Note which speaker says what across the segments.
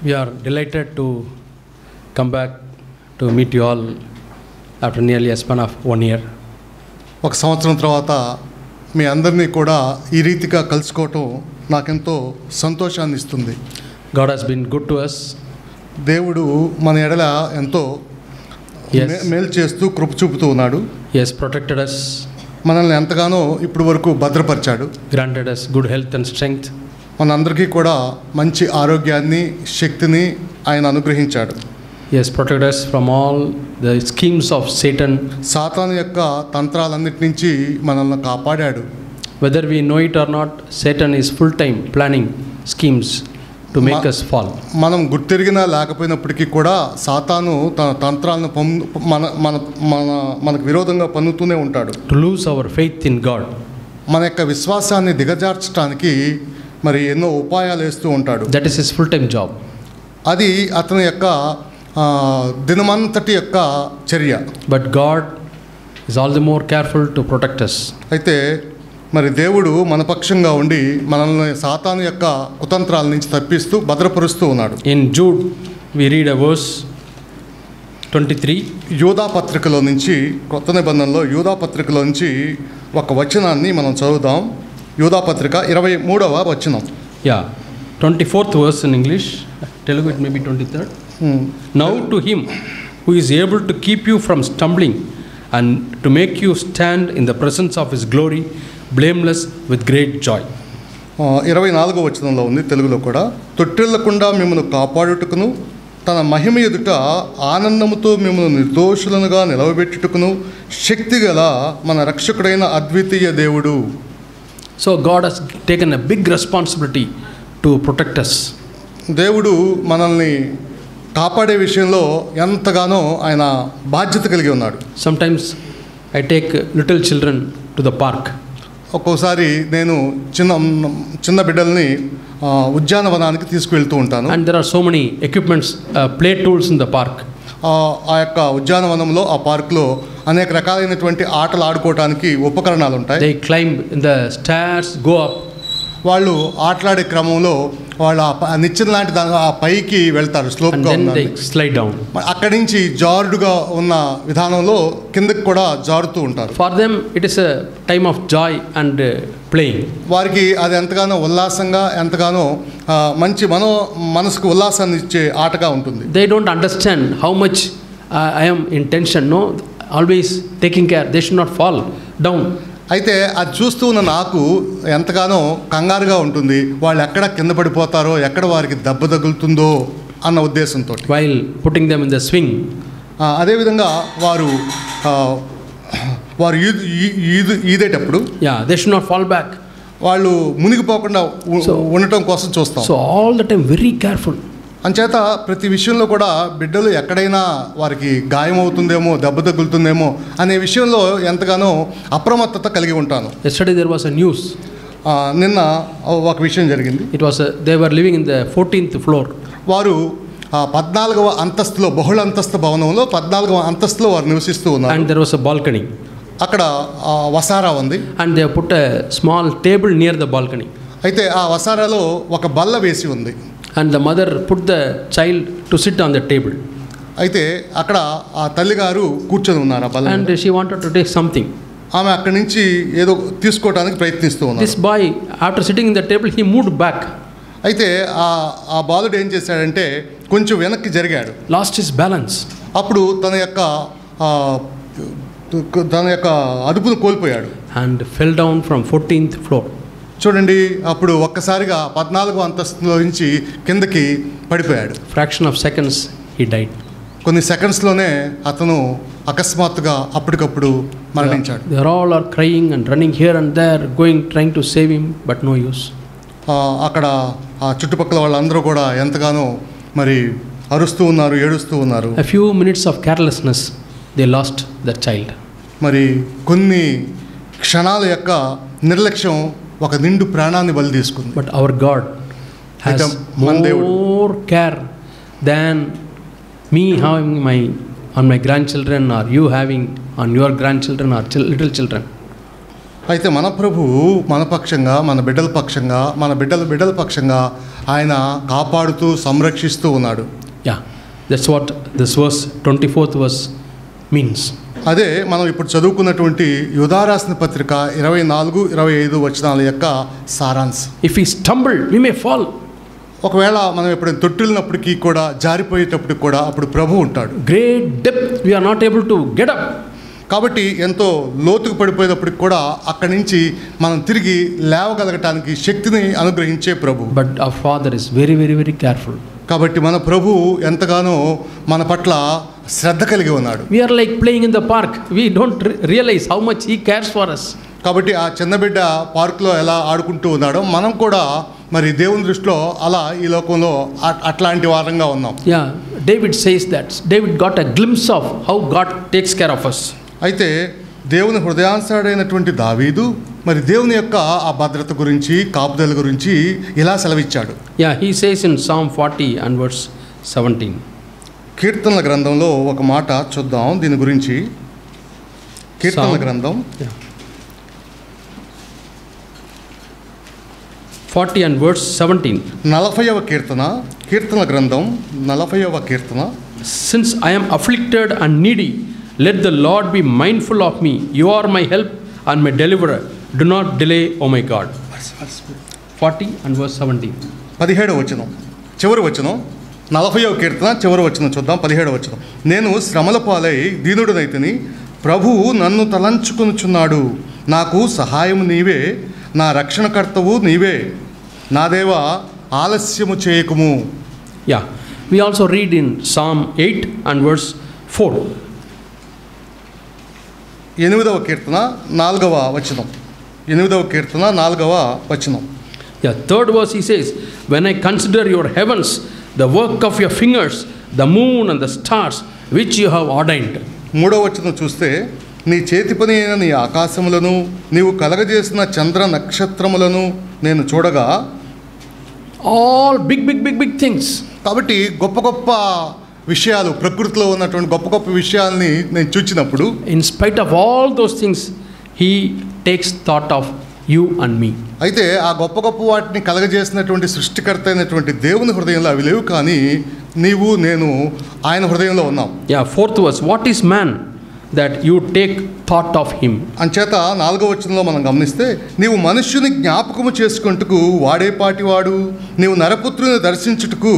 Speaker 1: We are delighted to come back to meet you all after nearly a span of 1 year.
Speaker 2: ఒక సంవత్సరం తర్వాత మీ అందరినీ కూడా ఈ రీతిగా కలుసుకోవటం నాకెంతో సంతోషాన్ని ఇస్తుంది.
Speaker 1: God has been good to us.
Speaker 2: దేవుడు మన ఎడల ఎంతో మేలు చేస్తూ కృప చూపుతూ ఉన్నాడు.
Speaker 1: He has protected us,
Speaker 2: మనల్ని ఎంతగానో ఇప్పుడు వరకు భద్రపరిచాడు.
Speaker 1: granted us good health and strength.
Speaker 2: మనందరికీ కూడా మంచి ఆరోగ్యాన్ని శక్తిని ఆయన అనుగ్రహించాడు.
Speaker 1: He has protected us from all the schemes of Satan.
Speaker 2: సాతాను యొక్క తంత్రాలన్నిటి నుంచి మనల్ని కాపాడాడు.
Speaker 1: Whether we know it or not, Satan is full time planning schemes to make us fall.
Speaker 2: మనం గుర్తిరిగినా లేకపోయినప్పటికీ కూడా సాతాను తన తంత్రాలను మనకు విరోధంగా పన్నుతూనే ఉంటాడు.
Speaker 1: To lose our faith in God.
Speaker 2: మన యొక్క విశ్వాసాన్ని దిగజార్చడానికి మరి ఎన్నో ఉపాయాలు వేస్తూ ఉంటాడు.
Speaker 1: That is his full time job.
Speaker 2: అది అతని యొక్క దినమంతటి యొక్క చర్య.
Speaker 1: But God is all the more careful to protect us.
Speaker 2: అయితే మరి దేవుడు మన పక్షంగా ఉండి మనల్ని సాతాను యొక్క కుతంత్రాల నుంచి తప్పిస్తూ భద్రపరుస్తూ ఉన్నాడు.
Speaker 1: In Jude we read a verse 23.
Speaker 2: యూదా పత్రికలో నుంచి, కొత్త నిబంధనలో యూదా పత్రికలో నుంచి ఒక వచనాన్ని మనం చదువుదాం. యూదా పత్రిక 23వ వచనం.
Speaker 1: Yeah, 24th verse in English. Telugu it may be 23rd. Now to him who is able to keep you from stumbling and to make you stand in the presence of his glory blameless with great joy.
Speaker 2: 24వ వచనంలో ఉంది తెలుగులో కూడా. తొట్టిల్లకుండా మిమ్మల్ని కాపాడుటకును తన మహిమ ఎదుట ఆనందముతో మిమ్మల్ని నిర్దోషులనుగా నిలవబెట్టుటకును శక్తిగల మన రక్షకుడైన అద్వితీయ దేవుడు.
Speaker 1: So God has taken a big responsibility to protect us.
Speaker 2: దేవుడు మనల్ని కాపాడే విషయంలో ఎంతగానో ఆయన బాధ్యత కలిగి ఉన్నాడు.
Speaker 1: Sometimes I take little children to the park.
Speaker 2: ఒక్కోసారి నేను చిన్న బిడ్డల్ని ఉద్యానవనానికి తీసుకువెళ్తూ ఉంటాను.
Speaker 1: And there are so many equipments, play tools in the park.
Speaker 2: ఆ యొక్క ఉద్యానవనంలో, ఆ పార్క్లో అనేక రకాలైనటువంటి ఆటలు ఆడుకోవడానికి ఉపకరణాలు ఉంటాయి.
Speaker 1: They climb in the stairs, go up.
Speaker 2: వాళ్ళు ఆటలాడే క్రమంలో వాళ్ళు నిచ్చెన లాంటి ఆ పైకి వెళ్తారు, స్లోప్గా
Speaker 1: they slide down.
Speaker 2: అక్కడి నుంచి జారుడుగా ఉన్న విధానంలో కిందకి కూడా జారుతూ ఉంటారు.
Speaker 1: For them it is a time of joy and playing.
Speaker 2: వారికి అది ఎంతగానో ఉల్లాసంగా, ఎంతగానో మంచి మనసుకు ఉల్లాసాన్ని ఇచ్చే ఆటగా ఉంటుంది.
Speaker 1: They don't understand how much I am in tension. No, always taking care. They should not fall down.
Speaker 2: అయితే అది చూస్తూ ఉన్న నాకు ఎంతగానో కంగారుగా ఉంటుంది. వాళ్ళు ఎక్కడ కింద పడిపోతారో, ఎక్కడ వారికి దెబ్బ తగులుతుందో అన్న ఉద్దేశంతో.
Speaker 1: While putting them in the swing.
Speaker 2: అదేవిధంగా వారు ఈదేటప్పుడు
Speaker 1: they should not fall back.
Speaker 2: వాళ్ళు మునిగిపోకుండా ఉండటం కోసం చూస్తాం.
Speaker 1: So all the time very careful.
Speaker 2: అంచేత ప్రతి విషయంలో కూడా బిడ్డలు ఎక్కడైనా వారికి గాయం అవుతుందేమో, దెబ్బ తగులుతుందేమో అనే విషయంలో ఎంతగానో అప్రమత్తత కలిగి ఉంటాను.
Speaker 1: Yesterday there was a news.
Speaker 2: నిన్న ఒక విషయం జరిగింది.
Speaker 1: It was they were living in the 14th floor.
Speaker 2: వారు 14వ అంతస్తులో, బహుళ అంతస్తు భవనంలో 14వ అంతస్తులో వారు నివసిస్తూ ఉన్నారు.
Speaker 1: And there was a balcony.
Speaker 2: అక్కడ వసారా ఉంది.
Speaker 1: And they put a small table near the balcony.
Speaker 2: అయితే ఆ వసారాలో ఒక బల్ల వేసి ఉంది.
Speaker 1: And the mother put the child to sit on the table.
Speaker 2: అయితే అక్కడ ఆ తల్లిగారు కూర్చొని ఉన్నారు ఆ బల్ల.
Speaker 1: And she wanted to take something.
Speaker 2: ఆమె అక్కడి నుంచి ఏదో తీసుకోవడానికి ప్రయత్నిస్తూ ఉన్నారు.
Speaker 1: This boy, after sitting in the table, he moved back.
Speaker 2: అయితే ఆ బాలుడు ఏం చేశాడంటే కొంచెం వెనక్కి జరిగాడు.
Speaker 1: Lost his balance.
Speaker 2: అప్పుడు తన యొక్క అదుపును కోల్పోయాడు.
Speaker 1: And fell down from 14th floor.
Speaker 2: చూడండి, అప్పుడు ఒక్కసారిగా 14వ అంతస్తులో నుంచి కిందకి పడిపోయాడు.
Speaker 1: Fraction of seconds he died.
Speaker 2: కొన్ని సెకండ్స్లోనే అతను అకస్మాత్తుగా అప్పటికప్పుడు మరణించాడు.
Speaker 1: They all are crying and running here and there, trying to save him, but no use.
Speaker 2: అక్కడ ఆ చుట్టుపక్కల వాళ్ళందరూ కూడా ఎంతగానో మరి అరుస్తూ ఉన్నారు, ఏడుస్తూ ఉన్నారు.
Speaker 1: A few minutes of carelessness, they lost their child.
Speaker 2: మరి కొన్ని క్షణాల యొక్క నిర్లక్ష్యం ఒక నిండు ప్రాణాన్ని బలి తీసుకుంది.
Speaker 1: But our God has more care than me having on my grandchildren, or you having on your grandchildren or little children.
Speaker 2: అయితే మన ప్రభువు మన పక్షంగా, మన బిడ్డల పక్షంగా, మన బిడ్డల పక్షంగా ఆయన కాపాడుతూ సంరక్షిస్తూ ఉన్నాడు.
Speaker 1: Yeah, that's what this verse 24th verse means.
Speaker 2: అదే మనం ఇప్పుడు చదువుకున్నటువంటి యూదా రాసిన పత్రిక 24-25 వచనాల యొక్క సారాంశం.
Speaker 1: If we stumble, we may fall.
Speaker 2: ఒకవేళ మనం ఎప్పుడైనా తొట్టిల్లినప్పటికీ కూడా, జారిపోయేటప్పటికి కూడా అప్పుడు ప్రభు ఉంటాడు.
Speaker 1: Great depth, we are not able to get up.
Speaker 2: కాబట్టి ఎంతో లోతుకు పడిపోయేటప్పటికి కూడా అక్కడి నుంచి మనం తిరిగి లేవగలగటానికి శక్తిని అనుగ్రహించే ప్రభు.
Speaker 1: But our Father is very, very, very careful.
Speaker 2: కాబట్టి మన ప్రభు ఎంతగానో మన పట్ల శ్రద్ధ కలిగి ఉన్నాడు.
Speaker 1: We are like playing in the park. We don't realize how much He cares for us.
Speaker 2: కాబట్టి ఆ చిన్న బిడ్డ పార్కులో ఎలా ఆడుకుంటూ ఉన్నాడో మనం కూడా మరి దేవుని దృష్టిలో అలా ఈ లోకంలో అట్లాంటి వారంగా ఉన్నాం.
Speaker 1: Yeah, David says that. David got a glimpse of how God takes care of us.
Speaker 2: అయితే దేవుని హృదయాంతరుడైనటువంటి దావీదు మరి దేవుని యొక్క ఆ భద్రత గురించి, కాపుదల గురించి ఇలా సెలవిచ్చాడు.
Speaker 1: Yeah, he says in Psalm 40 and verse 17.
Speaker 2: కీర్తనల గ్రంథంలో ఒక మాట చూద్దాం దీని గురించి. కీర్తనల గ్రంథం
Speaker 1: 40 and verse 17.
Speaker 2: 40వ కీర్తన, కీర్తనల గ్రంథం 40వ కీర్తన.
Speaker 1: Since I am afflicted and needy, let the Lord be mindful of me. You are my help and my deliverer. Do not delay, O my God. 40 and verse 17.
Speaker 2: 17వ వచనం, చివరి వచనం. 40వ కీర్తన చివరి వచనం చూద్దాం. 17వ వచనం. నేను శ్రమల పాలై దీనుడనైతిని, ప్రభువు నన్ను తలంచుకొనుచున్నాడు. నాకు సహాయము నీవే, నా రక్షణకర్తవు నీవే. నా దేవా ఆలస్యము చేయకుము.
Speaker 1: Yeah, we also read in Psalm 8 and verse 4.
Speaker 2: 8వ కీర్తన 4వ వచనం. 8వ కీర్తన 4వ వచనం.
Speaker 1: Yeah, third verse he says, when I consider your heavens, the work of your fingers, the moon and the stars which you have ordained.
Speaker 2: 3వ వచనం చూస్తే, నీ చేతి పని అయిన నీ ఆకాశములను, నీవు కలగజేసిన చంద్ర నక్షత్రములను నేను చూడగా.
Speaker 1: All big things.
Speaker 2: కాబట్టి గొప్ప గొప్ప విషయాలు, ప్రకృతిలో ఉన్నటువంటి గొప్ప గొప్ప విషయాల్ని నేను చూచినప్పుడు,
Speaker 1: in spite of all those things, he takes thought of you and me.
Speaker 2: అయితే ఆ గొప్ప గొప్ప వాటిని కలగజేసినటువంటి సృష్టికర్త అయినటువంటి దేవుని హృదయంలో అవి లేవు, కానీ నీవు నేను ఆయన హృదయంలో ఉన్నాం.
Speaker 1: Yeah, fourth verse, what is man that you take thought of him?
Speaker 2: అంచేత 4వ వచనంలో మనం గమనిస్తే, నీవు మనుష్యుని జ్ఞాపకము చేసుకుంటకు వాడేపాటివాడు, నీవు నరపుత్రుని దర్శించుటకు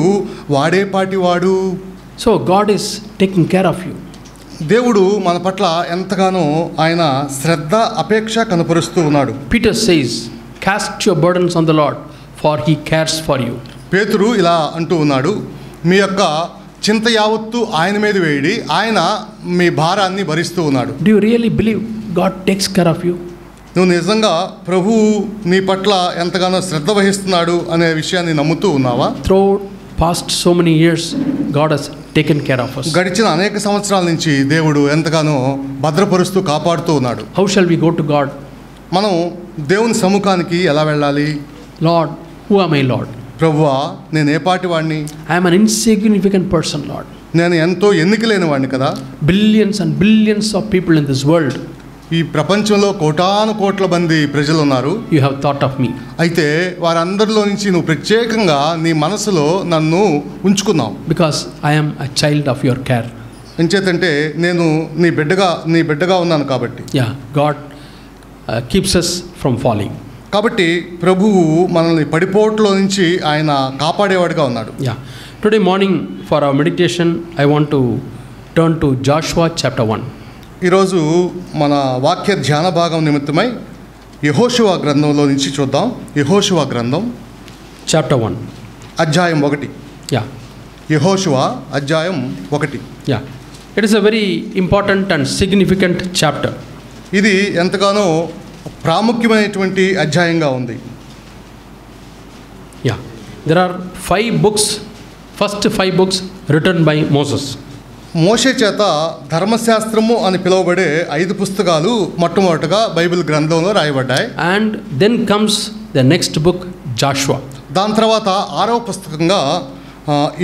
Speaker 2: వాడేపాటివాడు.
Speaker 1: So God is taking care of you.
Speaker 2: దేవుడు మన పట్ల ఎంతగానో ఆయన శ్రద్ధ, అపేక్ష కనపరుస్తూ ఉన్నాడు.
Speaker 1: Peter says, cast your burdens on the Lord, for he cares for you.
Speaker 2: పేతురు ఇలా అంటూ ఉన్నాడు, మీ యొక్క చింత యావత్తు ఆయన మీద వేయడి, ఆయన మీ భారాన్ని భరిస్తూ ఉన్నాడు.
Speaker 1: Do you really believe God takes care of you?
Speaker 2: నువ్వు నిజంగా ప్రభువు నీ పట్ల ఎంతగానో శ్రద్ధ వహిస్తున్నాడు అనే విషయాన్ని నమ్ముతూ ఉన్నావా?
Speaker 1: Through past so many years, God has taken care of us.
Speaker 2: గడిచిన అనేక సంవత్సరాల నుంచి దేవుడు ఎంతగానో భద్రపరుస్తూ కాపాడుతూ ఉన్నాడు.
Speaker 1: How shall we go to God?
Speaker 2: మనం దేవుని సముఖానికి ఎలా వెళ్ళాలి?
Speaker 1: Lord, who am I, Lord?
Speaker 2: ప్రభువా, నేను ఏ పాటి వాడిని?
Speaker 1: I am an insignificant person, Lord.
Speaker 2: నేను ఎంతో ఎన్నిక లేని వాడిని కదా.
Speaker 1: Billions and billions of people in this world,
Speaker 2: ఈ ప్రపంచంలో కోటాను కోట్ల మంది ప్రజలు ఉన్నారు.
Speaker 1: you have thought of me.
Speaker 2: అయితే వారందరిలో నుంచి నువ్వు ప్రత్యేకంగా నీ మనసులో నన్ను ఉంచుకున్నావు.
Speaker 1: Because I am a child of your care.
Speaker 2: ఎంచేతంటే నేను నీ బిడ్డగా ఉన్నాను కాబట్టి.
Speaker 1: Yeah, God keeps us from falling.
Speaker 2: కాబట్టి ప్రభువు మనల్ని పడిపోట్లో నుంచి ఆయన కాపాడేవాడిగా ఉన్నాడు.
Speaker 1: Yeah. Today morning for our meditation, I want to turn to Joshua chapter 1.
Speaker 2: ఈరోజు మన వాక్య ధ్యాన భాగం నిమిత్తమై యెహోషువ గ్రంథంలో నుంచి చూద్దాం. యెహోషువ గ్రంథం
Speaker 1: Chapter 1.
Speaker 2: అధ్యాయం 1.
Speaker 1: Yeah.
Speaker 2: యెహోషువ అధ్యాయం 1.
Speaker 1: Yeah. It is a very important and significant chapter.
Speaker 2: ఇది ఎంతగానో ప్రాముఖ్యమైనటువంటి అధ్యాయంగా ఉంది.
Speaker 1: Yeah. There are 5 books, first 5 books written by Moses.
Speaker 2: మోషే చేత ధర్మశాస్త్రము అని పిలువబడే 5 పుస్తకాలు మొట్టమొదటగా బైబిల్ గ్రంథంలో రాయబడ్డాయి.
Speaker 1: And then comes the next book, Joshua.
Speaker 2: దాని తర్వాత 6వ పుస్తకంగా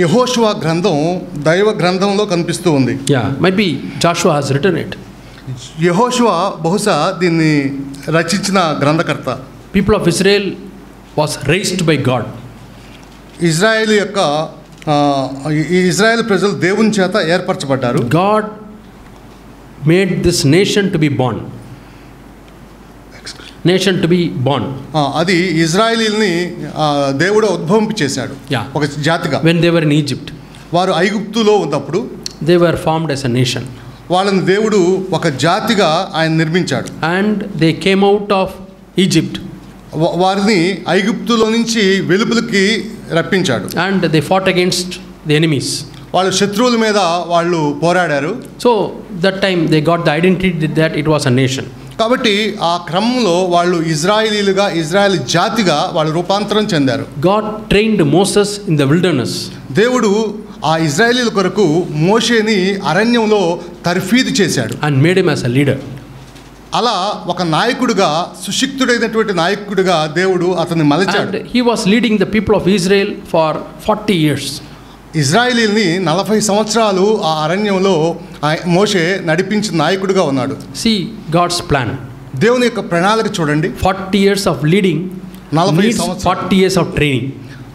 Speaker 2: యెహోషువ గ్రంథం దైవ గ్రంథంలో కనిపిస్తూ ఉంది.
Speaker 1: Yeah, might be Joshua has written it.
Speaker 2: యెహోషువ బహుశా దీన్ని రచించిన గ్రంథకర్త.
Speaker 1: People of Israel was raised by God.
Speaker 2: Israel యొక్క ఈ ఇజ్రాయేల్ ప్రజలు దేవుని చేత ఏర్పరచబడ్డారు.
Speaker 1: God made this nation to be born. Nation to be born.
Speaker 2: అది ఇజ్రాయేలీల్ని దేవుడు ఉద్భవింప చేశాడు ఒక జాతిగా.
Speaker 1: When they were in Egypt,
Speaker 2: వారు ఐగుప్తులో ఉన్నప్పుడు
Speaker 1: they were formed as a nation.
Speaker 2: వాళ్ళని దేవుడు ఒక జాతిగా ఆయన నిర్మించాడు.
Speaker 1: And they came out of Egypt.
Speaker 2: వారిని ఐగుప్తులో నుంచి వెలుపలికి రప్పించాడు.
Speaker 1: And they fought against the enemies.
Speaker 2: వాళ్ళు శత్రువుల మీద వాళ్ళు పోరాడారు.
Speaker 1: So that time they got the identity that it was a nation.
Speaker 2: కాబట్టి ఆ క్రమంలో వాళ్ళు ఇజ్రాయేలీలుగా ఇజ్రాయేల్ జాతిగా వాళ్ళు రూపాంతరం చెందారు.
Speaker 1: God trained Moses in the wilderness.
Speaker 2: దేవుడు ఆ ఇజ్రాయేలీల కొరకు మోషేని అరణ్యంలో తర్ఫీదు చేశాడు.
Speaker 1: And made him as a leader.
Speaker 2: అలా ఒక నాయకుడిగా, సుశిక్తుడైనటువంటి నాయకుడిగా దేవుడు అతన్ని మలచాడు.
Speaker 1: And he was leading the people of Israel for 40 years.
Speaker 2: ఇజ్రాయేలీల్ని 40 సంవత్సరాలు ఆ అరణ్యంలో మోషే నడిపించిన నాయకుడిగా ఉన్నాడు.
Speaker 1: See God's plan.
Speaker 2: దేవుని యొక్క ప్రణాళిక చూడండి.
Speaker 1: 40 years of leading needs 40 years of training.